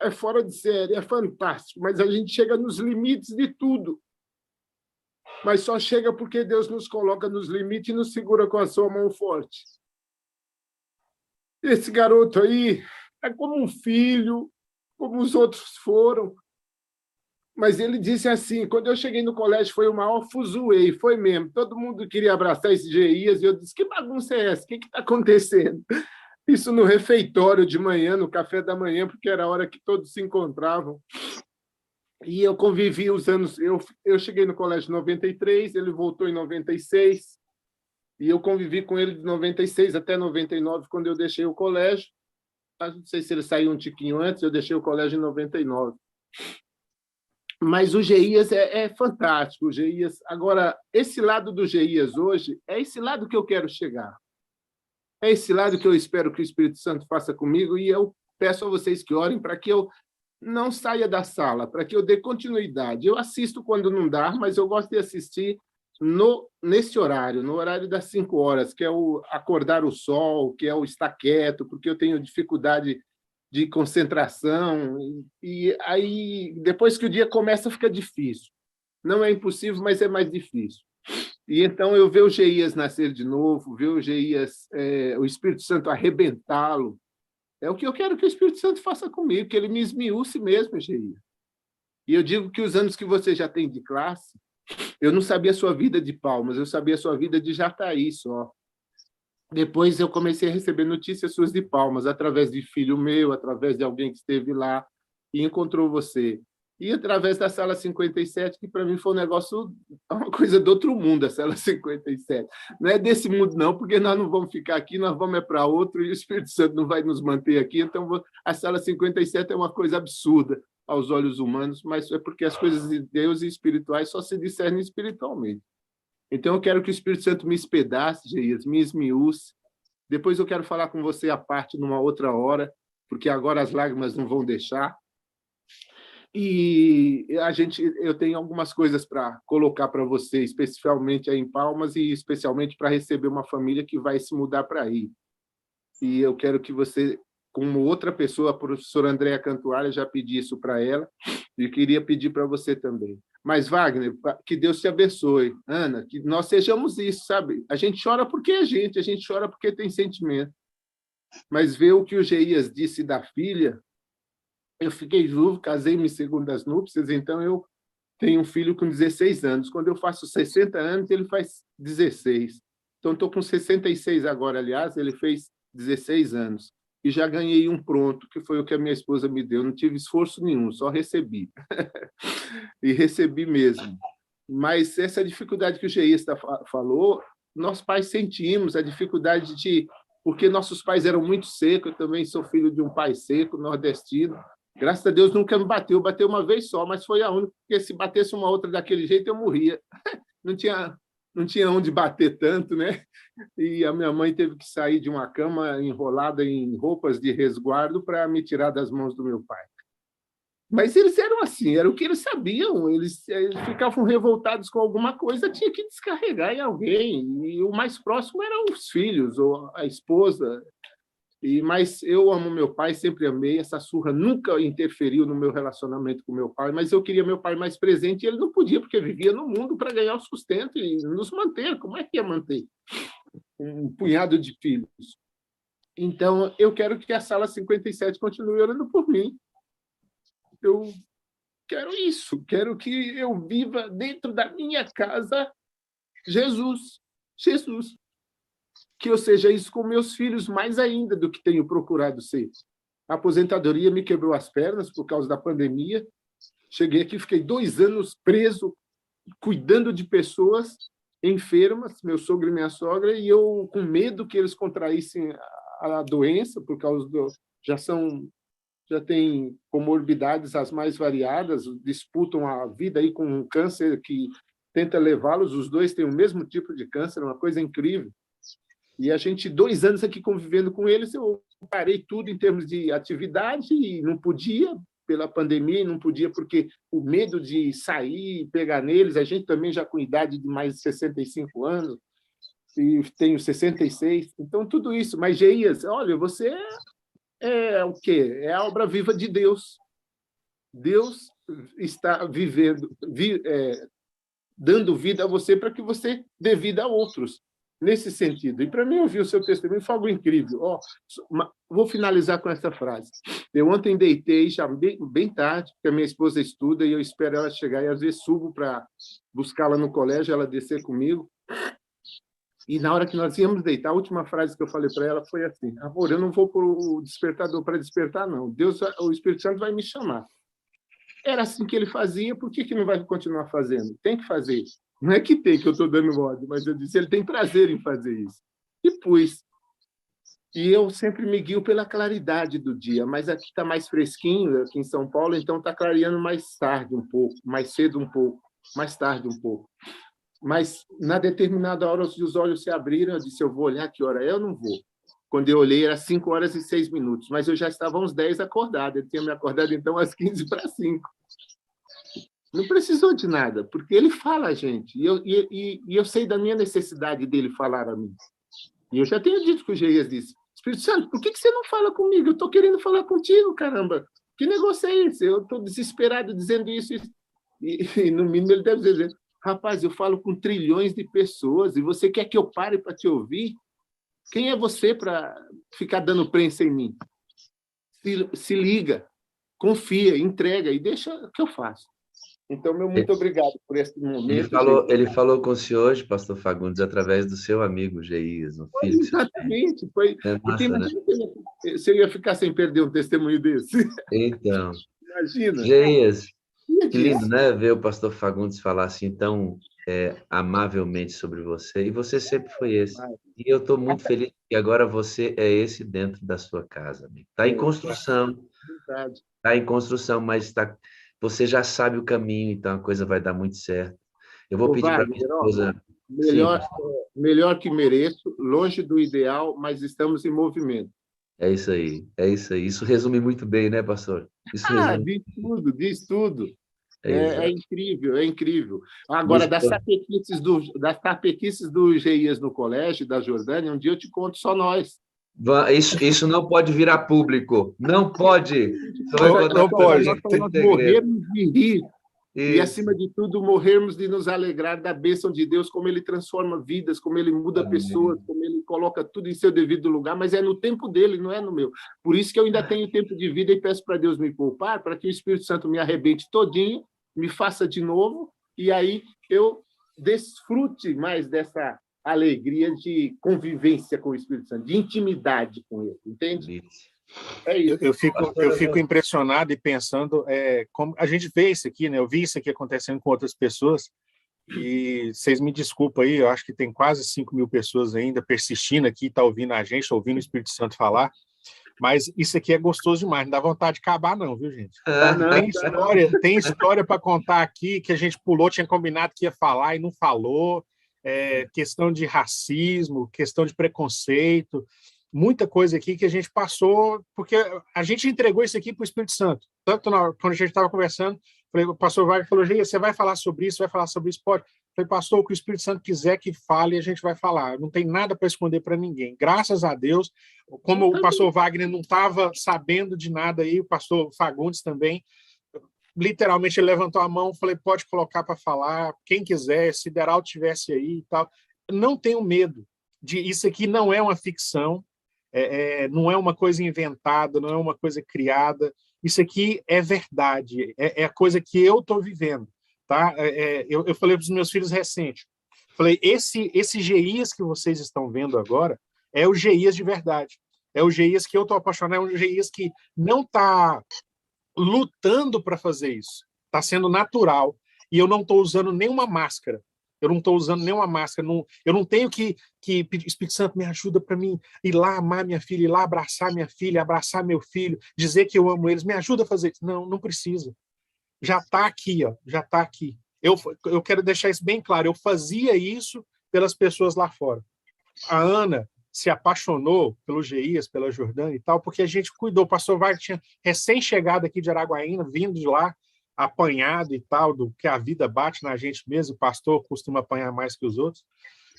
é fora de série, é fantástico, mas a gente chega nos limites de tudo. Mas só chega porque Deus nos coloca nos limites e nos segura com a sua mão forte. Esse garoto aí é como um filho, como os outros foram. Mas ele disse assim, quando eu cheguei no colégio foi o maior fuzuê, foi mesmo. Todo mundo queria abraçar esse Geias e eu disse, que bagunça é essa? O que está acontecendo? Isso no refeitório de manhã, no café da manhã, porque era a hora que todos se encontravam. E eu convivi os anos... Eu cheguei no colégio em 93, ele voltou em 96, e eu convivi com ele de 96 até 99, quando eu deixei o colégio. Não sei se ele saiu um tiquinho antes, eu deixei o colégio em 99. Mas o Geias é fantástico, o Geias. Agora, esse lado do Geias hoje é esse lado que eu quero chegar. É esse lado que eu espero que o Espírito Santo faça comigo, e eu peço a vocês que orem para que eu não saia da sala, para que eu dê continuidade. Eu assisto quando não dá, mas eu gosto de assistir nesse horário, no horário das 5 horas, que é o acordar o sol, que é o estar quieto, porque eu tenho dificuldade de concentração, e aí, depois que o dia começa, fica difícil. Não é impossível, mas é mais difícil. E então eu ver o Geias nascer de novo, ver o Geias, o Espírito Santo arrebentá-lo, é o que eu quero que o Espírito Santo faça comigo, que ele me esmiúce mesmo, Geias. E eu digo que os anos que você já tem de classe, eu não sabia a sua vida de Palmas, eu sabia a sua vida de Jataí só. Depois eu comecei a receber notícias suas de Palmas, através de filho meu, através de alguém que esteve lá e encontrou você. E através da Sala 57, que para mim foi um negócio, uma coisa do outro mundo, a Sala 57. Não é desse mundo, não, porque nós não vamos ficar aqui, nós vamos para outro e o Espírito Santo não vai nos manter aqui. Então, a Sala 57 é uma coisa absurda aos olhos humanos, mas é porque as coisas de Deus e espirituais só se discernem espiritualmente. Então, eu quero que o Espírito Santo me espedace, Geias, me esmiúce. Depois eu quero falar com você à parte numa outra hora, porque agora as lágrimas não vão deixar. E eu tenho algumas coisas para colocar para você, especialmente aí em Palmas e especialmente para receber uma família que vai se mudar para aí. E eu quero que você, como outra pessoa, a professora Andréa Cantuária, já pedi isso para ela, e queria pedir para você também. Mas, Wagner, que Deus te abençoe. Ana, que nós sejamos isso, sabe? A gente chora porque é gente chora porque tem sentimento. Mas ver o que o Geias disse da filha, eu fiquei viúvo, casei-me em segundas núpcias, então eu tenho um filho com 16 anos. Quando eu faço 60 anos, ele faz 16. Então, estou com 66 agora, aliás, ele fez 16 anos. E já ganhei um pronto, que foi o que a minha esposa me deu. Não tive esforço nenhum, só recebi. E recebi mesmo. Mas essa dificuldade que o Geias falou, nós pais sentimos, a dificuldade de... Porque nossos pais eram muito secos, eu também sou filho de um pai seco, nordestino. Graças a Deus nunca me bateu uma vez só, mas foi a única, porque se batesse uma outra daquele jeito eu morria. Não tinha onde bater tanto, né? E a minha mãe teve que sair de uma cama enrolada em roupas de resguardo para me tirar das mãos do meu pai. Mas eles eram assim, era o que eles sabiam, eles ficavam revoltados com alguma coisa, tinha que descarregar em alguém, e o mais próximo eram os filhos ou a esposa. Mas eu amo meu pai, sempre amei, essa surra nunca interferiu no meu relacionamento com meu pai, mas eu queria meu pai mais presente e ele não podia, porque vivia no mundo para ganhar o sustento e nos manter. Como é que ia manter um punhado de filhos? Então, eu quero que a Sala 57 continue orando por mim. Eu quero isso, quero que eu viva dentro da minha casa Jesus. Que eu seja isso com meus filhos mais ainda do que tenho procurado ser. A aposentadoria me quebrou as pernas por causa da pandemia. Cheguei aqui, fiquei 2 anos preso, cuidando de pessoas enfermas, meu sogro e minha sogra, e eu com medo que eles contraíssem a doença, por causa já têm comorbidades as mais variadas, disputam a vida aí com um câncer que tenta levá-los, os dois têm o mesmo tipo de câncer, uma coisa incrível. E a gente, 2 anos aqui convivendo com eles, eu parei tudo em termos de atividade e não podia, pela pandemia, não podia porque o medo de sair e pegar neles, a gente também já com idade de mais de 65 anos, e tenho 66, então tudo isso. Mas, Geias, olha, você é o quê? É a obra viva de Deus. Deus está dando vida a você para que você dê vida a outros. Nesse sentido. E para mim, ouvir o seu testemunho foi algo incrível. Vou finalizar com essa frase. Eu ontem deitei, já bem tarde, porque a minha esposa estuda e eu espero ela chegar e às vezes subo para buscá-la no colégio, ela descer comigo. E na hora que nós íamos deitar, a última frase que eu falei para ela foi assim: amor, eu não vou para o despertador para despertar, não. O Espírito Santo vai me chamar. Era assim que ele fazia, por que não vai continuar fazendo? Tem que fazer isso. Não é que tem, que eu estou dando ordem, mas eu disse, ele tem prazer em fazer isso. E pus. E eu sempre me guio pela claridade do dia, mas aqui está mais fresquinho, aqui em São Paulo, então está clareando mais tarde um pouco, mais cedo um pouco, mais tarde um pouco. Mas, na determinada hora, os olhos se abriram, eu disse, eu vou olhar que hora é, eu não vou. Quando eu olhei, era 5h06, mas eu já estava uns 10 acordado, eu tinha me acordado, então, às 4:45. Não precisou de nada, porque ele fala a gente. E eu sei da minha necessidade dele falar a mim. E eu já tenho dito que o Geias disse: Espírito Santo, por que você não fala comigo? Eu estou querendo falar contigo, caramba. Que negócio é esse? Eu estou desesperado dizendo isso. E, no mínimo, ele deve dizer: rapaz, eu falo com trilhões de pessoas e você quer que eu pare para te ouvir? Quem é você para ficar dando prensa em mim? Se liga, confia, entrega e deixa que eu faço. Então, meu muito obrigado por esse momento. Ele falou com o senhor hoje, pastor Fagundes, através do seu amigo Geias, um filho que você tem. Exatamente. Foi, É porque massa, né? imagina se eu ia ficar sem perder um testemunho desse. Então, Imagina. Geias, Que que lindo, né? Ver o pastor Fagundes falar assim tão amavelmente sobre você. E você sempre foi esse. E eu estou muito feliz que agora você é esse dentro da sua casa, amigo. Está em construção. Verdade. Está em construção, mas você já sabe o caminho, então a coisa vai dar muito certo. Eu vou pedir para minha esposa... Melhor que mereço, longe do ideal, mas estamos em movimento. É isso aí, é isso aí. Isso resume muito bem, né, pastor? Isso resume. Diz tudo. É Incrível, é incrível. Agora, das tapequices do Geias no colégio, da Jordânia, um dia eu te conto só nós. Isso não pode virar público. Não pode. Não pode. Nós morrermos de rir. Isso. E, acima de tudo, morrermos de nos alegrar da bênção de Deus, como Ele transforma vidas, como Ele muda Amém. pessoas, como Ele coloca tudo em seu devido lugar, mas é no tempo dele, não é no meu. Por isso que eu ainda tenho tempo de vida e peço para Deus me poupar, para que o Espírito Santo me arrebente todinho, me faça de novo, e aí eu desfrute mais dessa alegria de convivência com o Espírito Santo, de intimidade com ele, entende? É isso. Eu fico impressionado e pensando como a gente vê isso aqui, né? Eu vi isso aqui acontecendo com outras pessoas e vocês me desculpem aí, eu acho que tem quase 5.000 pessoas ainda persistindo aqui, tá ouvindo a gente, ouvindo o Espírito Santo falar, mas isso aqui é gostoso demais, não dá vontade de acabar não, viu, gente? Tem história para contar aqui que a gente pulou, tinha combinado que ia falar e não falou, questão de racismo, questão de preconceito, muita coisa aqui que a gente passou, porque a gente entregou isso aqui para o Espírito Santo. Tanto quando a gente estava conversando, o pastor Wagner falou: Gê, você vai falar sobre isso, pode? Falei: pastor, o que o Espírito Santo quiser que fale, a gente vai falar. Não tem nada para esconder para ninguém. Graças a Deus, como o pastor Wagner não estava sabendo de nada aí, o pastor Fagundes também, literalmente ele levantou a mão, falei: pode colocar para falar, quem quiser, se Sideral tivesse aí e tal. Não tenho medo isso aqui não é uma ficção, não é uma coisa inventada, não é uma coisa criada. Isso aqui é verdade, é a coisa que eu estou vivendo. Tá? Eu falei para os meus filhos recentes, falei: esse Geias que vocês estão vendo agora é o Geias de verdade. É o Geias que eu estou apaixonado, é o Geias que não está lutando para fazer isso. Está sendo natural. E eu não estou usando nenhuma máscara. Eu não tenho que pedir: Espírito Santo, me ajuda para mim ir lá amar minha filha, ir lá abraçar minha filha, abraçar meu filho, dizer que eu amo eles. Me ajuda a fazer isso. Não precisa. Já está aqui, ó, já está aqui. Eu quero deixar isso bem claro. Eu fazia isso pelas pessoas lá fora. A Ana se apaixonou pelo Geias, pela Jordânia e tal, porque a gente cuidou. O pastor Wagner tinha recém-chegado aqui de Araguaína, vindo de lá, apanhado e tal, do que a vida bate na gente mesmo. O pastor costuma apanhar mais que os outros.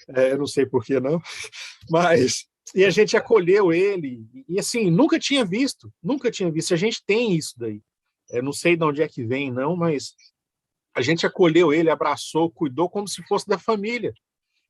Eu não sei por que não. Mas... E a gente acolheu ele. E assim, nunca tinha visto. A gente tem isso daí. Eu não sei de onde é que vem, não, mas a gente acolheu ele, abraçou, cuidou como se fosse da família.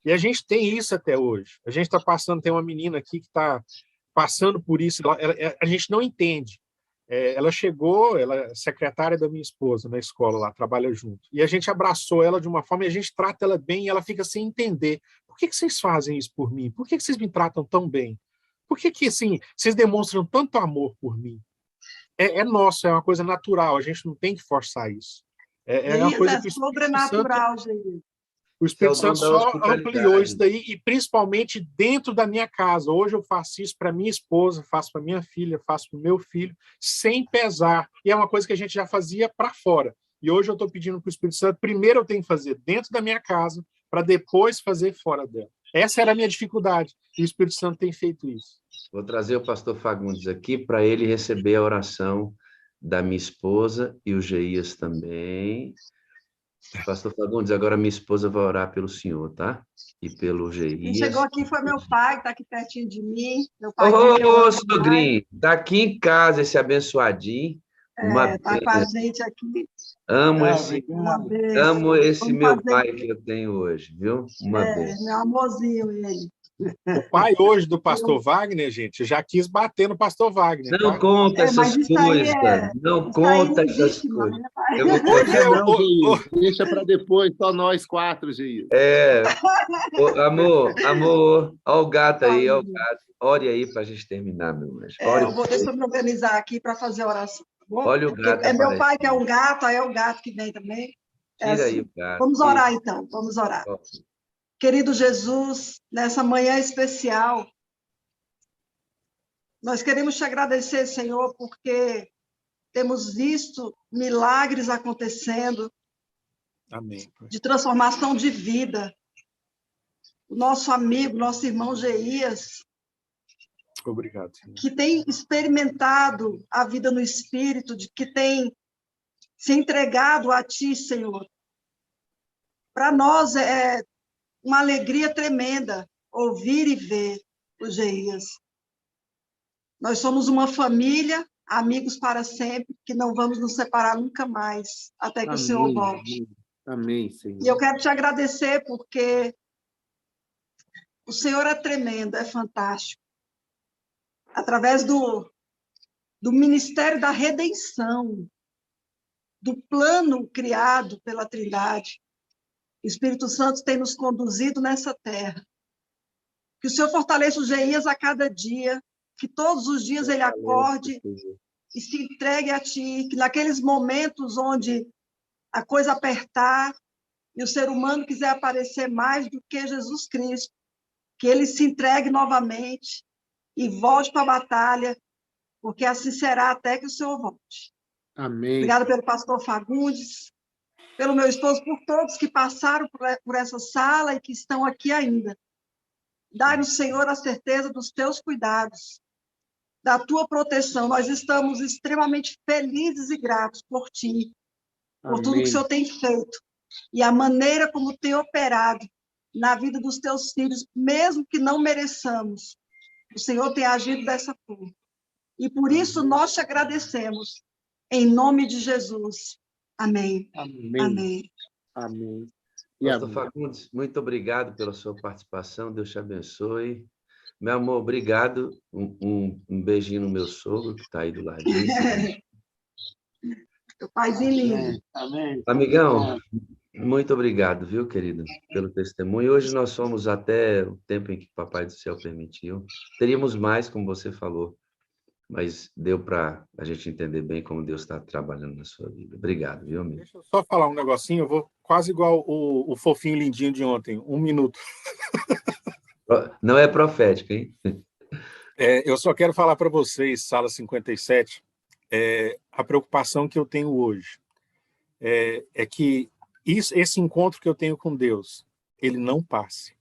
E a gente tem isso até hoje. A gente está passando, tem uma menina aqui que está passando por isso, a gente não entende. Ela chegou, ela é secretária da minha esposa na escola lá, trabalha junto. E a gente abraçou ela de uma forma e a gente trata ela bem e ela fica sem entender. Por que vocês fazem isso por mim? Por que vocês me tratam tão bem? Por que assim, vocês demonstram tanto amor por mim? É nosso, é uma coisa natural, a gente não tem que forçar isso. É uma coisa que sobrenatural, gente. O Espírito Santo só ampliou isso daí, e principalmente dentro da minha casa. Hoje eu faço isso para minha esposa, faço para minha filha, faço para o meu filho, sem pesar. E é uma coisa que a gente já fazia para fora. E hoje eu estou pedindo para o Espírito Santo, primeiro eu tenho que fazer dentro da minha casa, para depois fazer fora dela. Essa era a minha dificuldade, e o Espírito Santo tem feito isso. Vou trazer o pastor Fagundes aqui para ele receber a oração da minha esposa e o Geias também, Pastor Fagundes, agora minha esposa vai orar pelo senhor, tá? E pelo Quem chegou Geias. aqui foi meu pai, que está aqui pertinho de mim. Meu pai diz que eu Ô, amo demais. sogrinho, tá aqui em casa esse abençoadinho. Uma Está com a benção. gente aqui. Amo Ah, esse, Uma obrigado. vez. amo esse Vamos meu fazer. pai que eu tenho hoje, viu? Uma benção. Meu amorzinho, ele. O pai hoje do pastor Wagner, gente, já quis bater no pastor Wagner, Não tá? conta Mas essas coisas, não isso aí conta não essas existe coisas. mais, pai. Eu vou Porque contar. Não, Geis, deixa para depois, só nós 4, Geis. Amor, ó o gato aí, ó o Tadinho. gato. Ore aí para a gente terminar, meu anjo. Ore, Deixa eu me organizar aqui para fazer a oração, tá bom? olha o Porque gato é meu pai que é aparecendo. um gato, aí é o gato que vem também. É Tira aí o assim. gato. Vamos orar então, vamos orar. Querido Jesus, nessa manhã especial, nós queremos te agradecer, Senhor, porque temos visto milagres acontecendo Amém. de transformação de vida. O nosso amigo, nosso irmão Geias, Obrigado, Senhor. que tem experimentado a vida no Espírito, que tem se entregado a Ti, Senhor. Para nós é uma alegria tremenda ouvir e ver o Geias. Nós somos uma família, amigos para sempre, que não vamos nos separar nunca mais, até que o Senhor volte. Amém, Senhor. E eu quero te agradecer porque o Senhor é tremendo, é fantástico. Através do ministério da redenção, do plano criado pela Trindade, o Espírito Santo tem nos conduzido nessa terra. Que o Senhor fortaleça o Geias a cada dia, que todos os dias ele acorde e se entregue a Ti, que naqueles momentos onde a coisa apertar e o ser humano quiser aparecer mais do que Jesus Cristo, que ele se entregue novamente e volte para a batalha, porque assim será até que o Senhor volte. Amém. Obrigada pelo pastor Fagundes, pelo meu esposo, por todos que passaram por essa sala e que estão aqui ainda. Dai-nos, Senhor, a certeza dos teus cuidados, da tua proteção. Nós estamos extremamente felizes e gratos por ti, por tudo que o Senhor tem feito e a maneira como tem operado na vida dos teus filhos, mesmo que não mereçamos. O Senhor tem agido dessa forma. E por isso nós te agradecemos. Em nome de Jesus. Amém. Amém. Amém. Pastor Fagundes, muito obrigado pela sua participação. Deus te abençoe. Meu amor, obrigado. Um beijinho no meu sogro, que está aí do ladinho. Teu paizinho lindo. Amém. Amigão, muito obrigado, viu, querido, pelo testemunho. Hoje nós fomos até o tempo em que o Papai do Céu permitiu. Teríamos mais, como você falou, mas deu para a gente entender bem como Deus está trabalhando na sua vida. Obrigado, viu, amigo? Deixa eu só falar um negocinho, eu vou quase igual o fofinho lindinho de ontem, 1 minuto. Não é profético, hein? Eu só quero falar para vocês, Sala 57, a preocupação que eu tenho hoje é que esse encontro que eu tenho com Deus, ele não passe.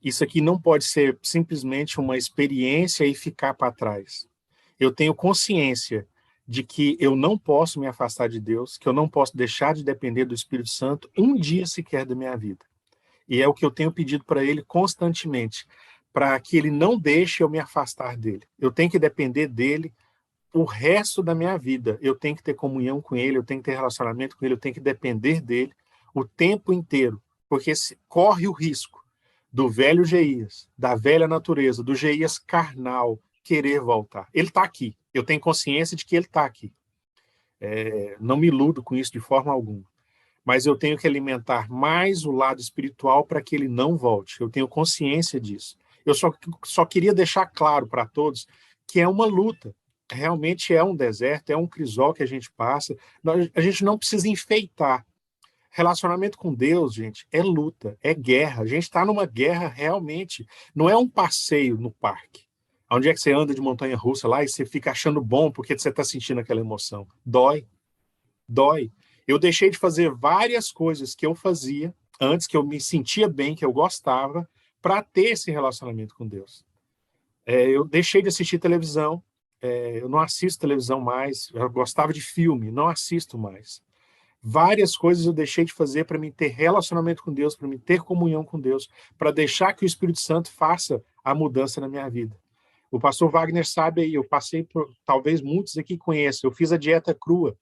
Isso aqui não pode ser simplesmente uma experiência e ficar para trás. Eu tenho consciência de que eu não posso me afastar de Deus, que eu não posso deixar de depender do Espírito Santo um dia sequer da minha vida. E é o que eu tenho pedido para Ele constantemente, para que Ele não deixe eu me afastar dele. Eu tenho que depender dele o resto da minha vida. Eu tenho que ter comunhão com Ele, eu tenho que ter relacionamento com Ele, eu tenho que depender dele o tempo inteiro, porque corre o risco do velho Geias, da velha natureza, do Geias carnal, querer voltar. Ele está aqui. Eu tenho consciência de que ele está aqui. Não me iludo com isso de forma alguma. Mas eu tenho que alimentar mais o lado espiritual para que ele não volte. Eu tenho consciência disso. Eu só queria deixar claro para todos que é uma luta. Realmente é um deserto, é um crisol que a gente passa. A gente não precisa enfeitar. Relacionamento com Deus, gente, é luta, é guerra. A gente está numa guerra realmente. Não é um passeio no parque. Onde é que você anda de montanha-russa lá e você fica achando bom porque você está sentindo aquela emoção? Dói. Dói. Eu deixei de fazer várias coisas que eu fazia antes, que eu me sentia bem, que eu gostava, para ter esse relacionamento com Deus. Eu deixei de assistir televisão, eu não assisto televisão mais, eu gostava de filme, não assisto mais. Várias coisas eu deixei de fazer para me ter relacionamento com Deus, para me ter comunhão com Deus, para deixar que o Espírito Santo faça a mudança na minha vida. O pastor Wagner sabe aí, eu passei por, talvez muitos aqui conheçam, eu fiz a dieta crua.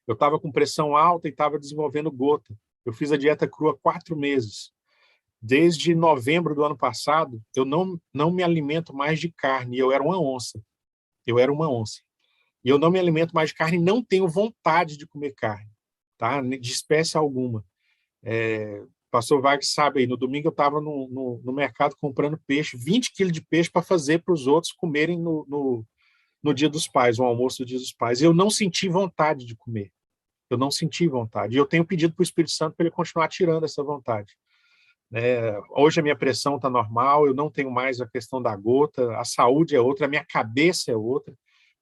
Eu estava com pressão alta e estava desenvolvendo gota. Eu fiz a dieta crua 4 meses. Desde novembro do ano passado, eu não me alimento mais de carne. Eu era uma onça. Eu era uma onça. E eu não me alimento mais de carne, não tenho vontade de comer carne, tá? De espécie alguma. Pastor Wagner sabe aí, no domingo eu estava no mercado comprando peixe, 20 quilos de peixe para fazer para os outros comerem no Dia dos Pais, o almoço do Dia dos Pais. Eu não senti vontade de comer. Eu não senti vontade. E eu tenho pedido para o Espírito Santo para ele continuar tirando essa vontade. Hoje a minha pressão está normal, eu não tenho mais a questão da gota, a saúde é outra, a minha cabeça é outra.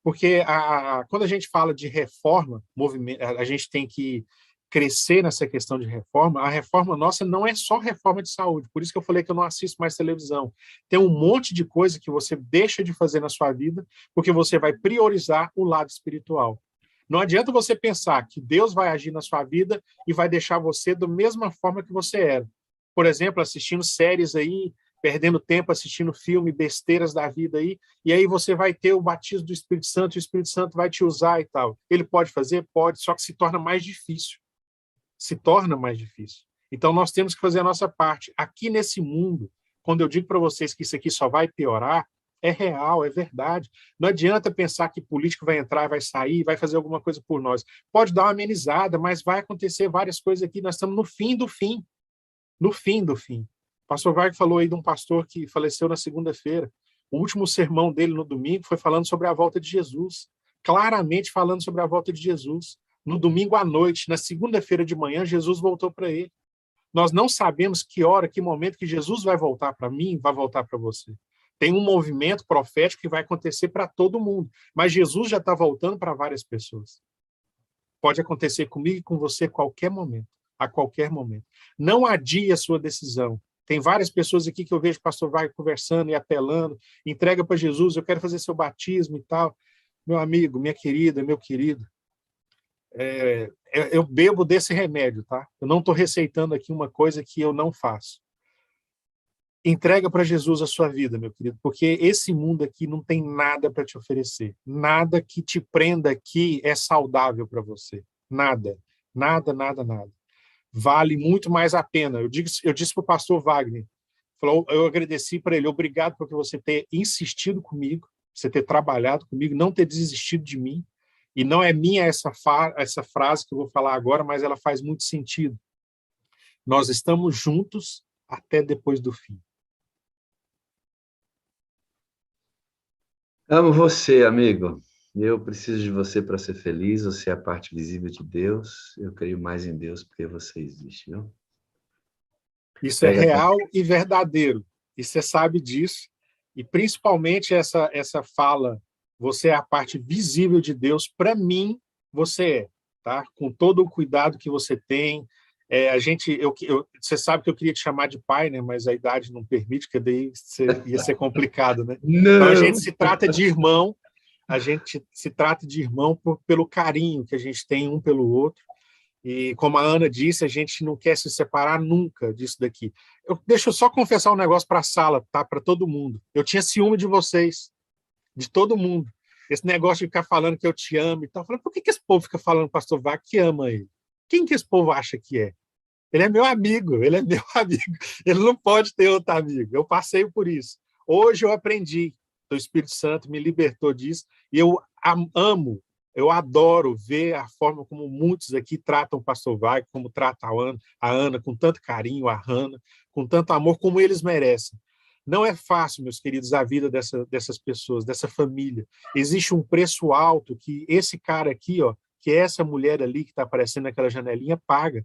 Porque quando a gente fala de reforma, a gente tem que crescer nessa questão de reforma. A reforma nossa não é só reforma de saúde, por isso que eu falei que eu não assisto mais televisão. Tem um monte de coisa que você deixa de fazer na sua vida, porque você vai priorizar o lado espiritual. Não adianta você pensar que Deus vai agir na sua vida e vai deixar você da mesma forma que você era. Por exemplo, assistindo séries aí, perdendo tempo assistindo filme, besteiras da vida aí, e aí você vai ter o batismo do Espírito Santo, e o Espírito Santo vai te usar e tal. Ele pode fazer? Pode, só que se torna mais difícil. Se torna mais difícil. Então, nós temos que fazer a nossa parte. Aqui nesse mundo, quando eu digo para vocês que isso aqui só vai piorar, é real, é verdade. Não adianta pensar que político vai entrar, vai sair, vai fazer alguma coisa por nós. Pode dar uma amenizada, mas vai acontecer várias coisas aqui. Nós estamos no fim do fim. No fim do fim. O pastor Wagner falou aí de um pastor que faleceu na segunda-feira. O último sermão dele no domingo foi falando sobre a volta de Jesus. Claramente falando sobre a volta de Jesus. No domingo à noite, na segunda-feira de manhã, Jesus voltou para ele. Nós não sabemos que hora, que momento que Jesus vai voltar para mim, vai voltar para você. Tem um movimento profético que vai acontecer para todo mundo. Mas Jesus já está voltando para várias pessoas. Pode acontecer comigo e com você a qualquer momento. A qualquer momento. Não adie a sua decisão. Tem várias pessoas aqui que eu vejo o pastor Wagner conversando e apelando, entrega para Jesus, eu quero fazer seu batismo e tal. Meu amigo, minha querida, meu querido, eu bebo desse remédio, tá? Eu não estou receitando aqui uma coisa que eu não faço. Entrega para Jesus a sua vida, meu querido, porque esse mundo aqui não tem nada para te oferecer. Nada que te prenda aqui é saudável para você. Nada. Nada, nada, nada. Vale muito mais a pena. Eu disse para o pastor Wagner, eu agradeci para ele, obrigado por você ter insistido comigo, você ter trabalhado comigo, não ter desistido de mim. E não é minha essa frase que eu vou falar agora, mas ela faz muito sentido. Nós estamos juntos até depois do fim. Amo você, amigo. Eu preciso de você para ser feliz. Você é a parte visível de Deus. Eu creio mais em Deus porque você existe, viu? Isso é real e verdadeiro. E você sabe disso. E principalmente essa fala, você é a parte visível de Deus. Para mim, você é, tá? Com todo o cuidado que você tem. Você sabe que eu queria te chamar de pai, né? Mas a idade não permite, que daí ia ser complicado, né? Não. Então a gente se trata de irmão. A gente se trata de irmão pelo carinho que a gente tem um pelo outro. E como a Ana disse, a gente não quer se separar nunca disso daqui. Deixa eu só confessar um negócio para a sala, tá? Para todo mundo. Eu tinha ciúme de vocês, de todo mundo. Esse negócio de ficar falando que eu te amo e tal. Eu falei, por que esse povo fica falando, pastor Wagner, que ama ele? Quem que esse povo acha que é? Ele é meu amigo, ele é meu amigo. Ele não pode ter outro amigo. Eu passei por isso. Hoje eu aprendi. O Espírito Santo me libertou disso. E eu amo, eu adoro ver a forma como muitos aqui tratam o pastor Wagner, como tratam a Ana com tanto carinho, a Hannah, com tanto amor, como eles merecem. Não é fácil, meus queridos, a vida dessas pessoas, dessa família. Existe um preço alto que esse cara aqui, ó, que é essa mulher ali que está aparecendo naquela janelinha, paga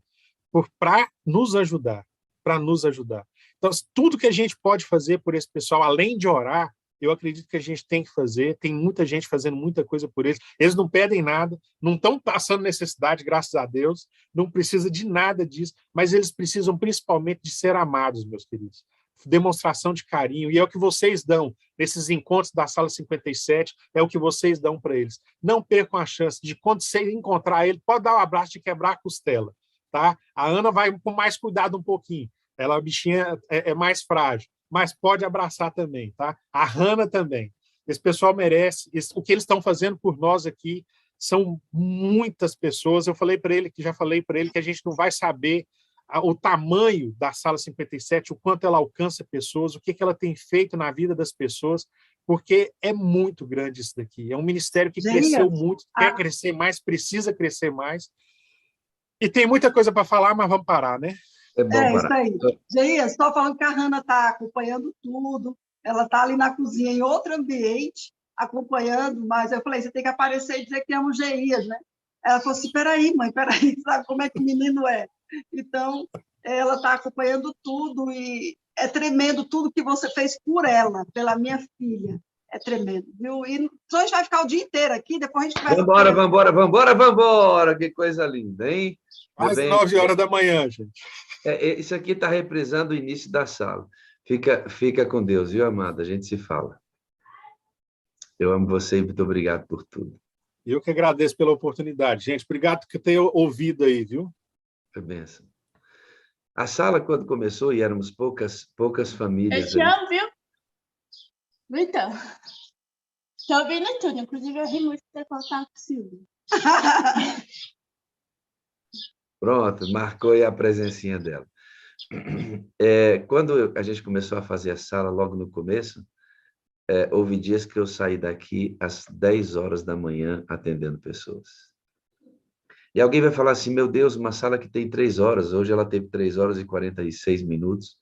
para nos ajudar, para nos ajudar. Então, tudo que a gente pode fazer por esse pessoal, além de orar, eu acredito que a gente tem que fazer. Tem muita gente fazendo muita coisa por eles. Eles não pedem nada, não estão passando necessidade, graças a Deus, não precisa de nada disso, mas eles precisam principalmente de ser amados, meus queridos. demonstração de carinho, e é o que vocês dão nesses encontros da Sala 57, é o que vocês dão para eles. Não percam a chance de, quando você encontrar ele, pode dar um abraço de quebrar a costela, tá? A Ana vai com mais cuidado um pouquinho, ela, a bichinha é mais frágil, mas pode abraçar também, tá? A Hannah também. Esse pessoal merece, o que eles estão fazendo por nós aqui são muitas pessoas. Eu falei para ele, que já falei para ele, que a gente não vai saber o tamanho da Sala 57, o quanto ela alcança pessoas, o que ela tem feito na vida das pessoas, porque é muito grande isso daqui. É um ministério que cresceu muito, quer crescer mais, precisa crescer mais. E tem muita coisa para falar, mas vamos parar, né? É bom parar. Isso aí. Geias, estou falando que a Hannah está acompanhando tudo, ela está ali na cozinha, em outro ambiente, acompanhando, mas eu falei, você tem que aparecer e dizer que é um Geias, né? Ela falou assim, peraí, mãe, peraí, sabe como é que o menino é? Então, ela está acompanhando tudo e é tremendo tudo que você fez por ela, pela minha filha. É tremendo, viu? E hoje vai ficar o dia inteiro aqui, depois a gente vai... Vambora! Que coisa linda, hein? Às 9 horas da manhã, gente. Isso aqui está reprisando o início da sala. Fica com Deus, viu, amada? A gente se fala. Eu amo você e muito obrigado por tudo. Eu que agradeço pela oportunidade. Gente, obrigado por ter ouvido aí, viu? Foi benção. A sala, quando começou, e éramos poucas famílias... Eu te amo, viu? Então, tô ouvindo tudo. Inclusive, eu ri muito de ter colocado com o Silvio. Pronto, marcou aí a presencinha dela. Quando a gente começou a fazer a sala, logo no começo, houve dias que eu saí daqui às 10 horas da manhã atendendo pessoas. E alguém vai falar assim, meu Deus, uma sala que tem 3 horas, hoje ela teve 3 horas e 46 minutos.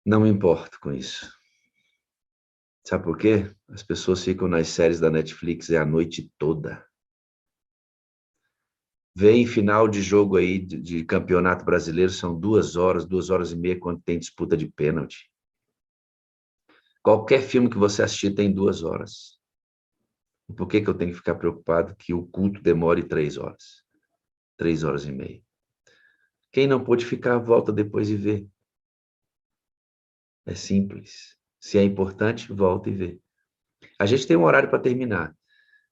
Não me importo com isso. Sabe por quê? As pessoas ficam nas séries da Netflix a noite toda. Vem final de jogo aí de campeonato brasileiro, são 2 horas, 2 horas e meia, quando tem disputa de pênalti. Qualquer filme que você assistir tem 2 horas. Por que eu tenho que ficar preocupado que o culto demore 3 horas? 3 horas e meia. Quem não pôde ficar, volta depois e vê. É simples. Se é importante, volta e vê. A gente tem um horário para terminar,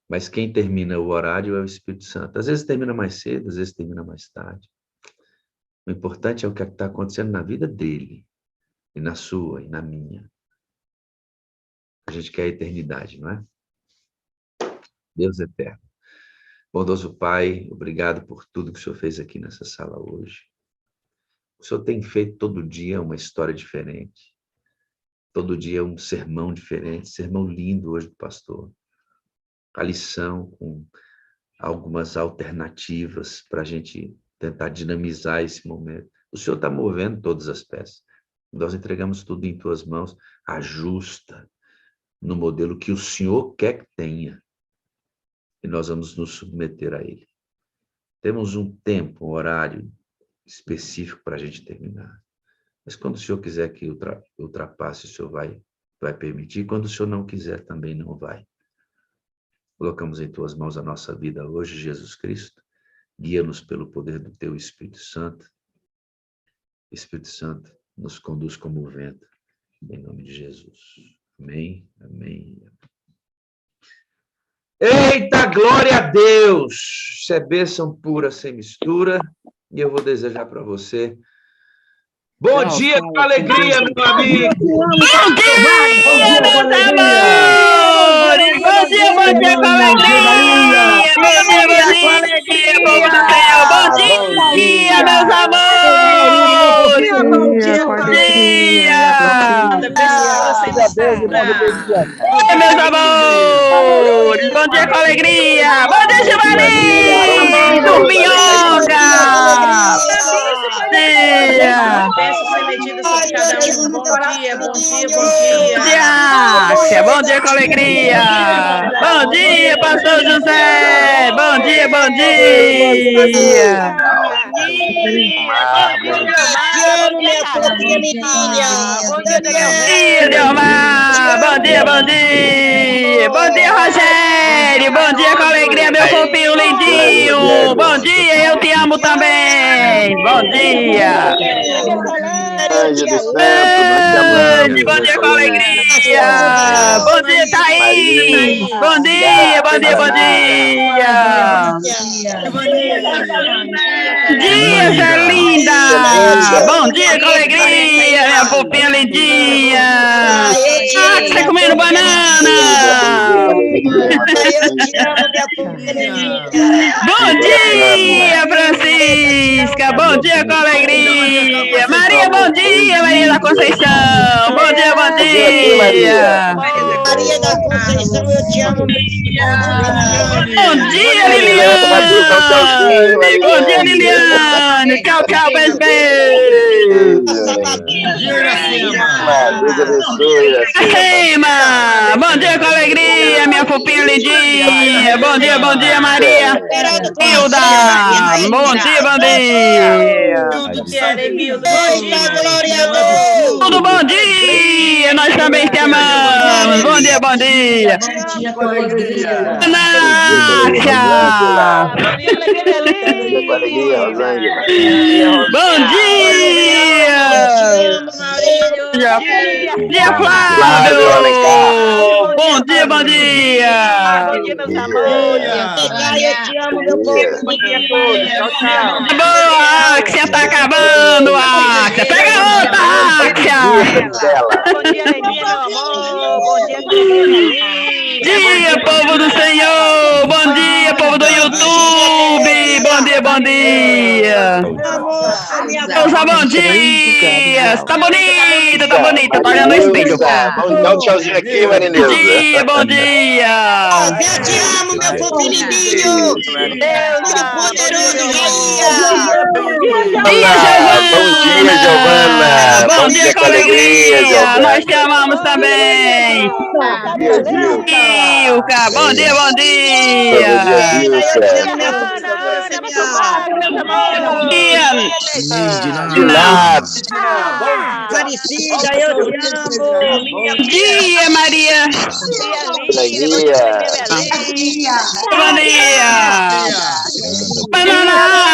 mas quem termina o horário é o Espírito Santo. Às vezes termina mais cedo, às vezes termina mais tarde. O importante é o que está acontecendo na vida dele, e na sua, e na minha. A gente quer a eternidade, não é? Deus eterno. Bondoso Pai, obrigado por tudo que o Senhor fez aqui nessa sala hoje. O Senhor tem feito todo dia uma história diferente. Todo dia um sermão diferente, sermão lindo hoje do pastor. A lição com algumas alternativas para a gente tentar dinamizar esse momento. O Senhor está movendo todas as peças. Nós entregamos tudo em tuas mãos. Ajusta no modelo que o Senhor quer que tenha. E nós vamos nos submeter a ele. Temos um tempo, um horário específico para a gente terminar. Mas quando o Senhor quiser que ultrapasse, o Senhor vai permitir. Quando o Senhor não quiser, também não vai. Colocamos em tuas mãos a nossa vida hoje, Jesus Cristo. Guia-nos pelo poder do teu Espírito Santo. Espírito Santo, nos conduz como o vento. Em nome de Jesus. Amém, amém. Eita, glória a Deus! Isso é bênção pura, sem mistura. E eu vou desejar para você. Bom dia com alegria, meu amigo! Bom dia, meus amores! Bom dia com alegria! Bom dia com alegria, povo do Senhor! Bom dia, meus amores! Bom dia com alegria! Meus amores! Bom dia com alegria! Bom dia, Giovanni! Dorminhoca! Peço ser medida sobre cada um. Bom dia, bom dia, bom dia. Bom dia com alegria. Bom dia, pastor José. Bom dia, bom dia. Bom dia, Delmar. Bom dia, bom dia. Bom dia, Rogério. Bom dia com alegria, meu fofinho lindinho. Bom dia, eu te amo também. Bom dia. Anjo do Santo, Bom dia com alegria. Bom dia, Thaís. Bom dia, bom dia, bom dia. Dia, Zé linda. Bom dia com alegria, minha fofinha lindinha. Ah, que você comendo banana. Bom dia, Francisca. Bom dia com alegria. Maria, bom dia, Maria da Conceição. Bom dia, bom dia. Maria da Conceição, eu te amo. Bom dia, Liliane. Bom dia, Liliane. Tchau, tchau, beijo, beijo. Deus abençoe. Rema, bom dia com alegria, minha fofinha lindinha. Bom dia, Maria. Hilda, bom dia, bom dia. Tudo bom dia, nós também te amamos. Bom dia, bom dia. Nácia. Bom dia. Dia, Flávio. Bom dia, bom dia. Bom dia, meus amores. Eu te amo, meu povo. Bom dia a todos. Tchau, tchau. Boa, Axia, tá acabando, Axia. Pega outra, Axia. Bom dia, Alegria, meu amor. Bom dia, Alegria. Dia, povo do Senhor. Bom dia, povo do YouTube. Bom dia, bom dia. Moça, bom dia. Tá bonita, tá bonita. Tá olhando no espelho. Dá um tchauzinho aqui, Marineuza. Bom dia, bom dia. Eu te amo, meu povo lindinho. Deus, meu poderoso. Dia, Giovana. Bom dia com alegria. Nós te amamos também. Ilka, bom dia, bom dia. Aparecida, eu te amo. Bom dia, Maria. Bom dia. Banana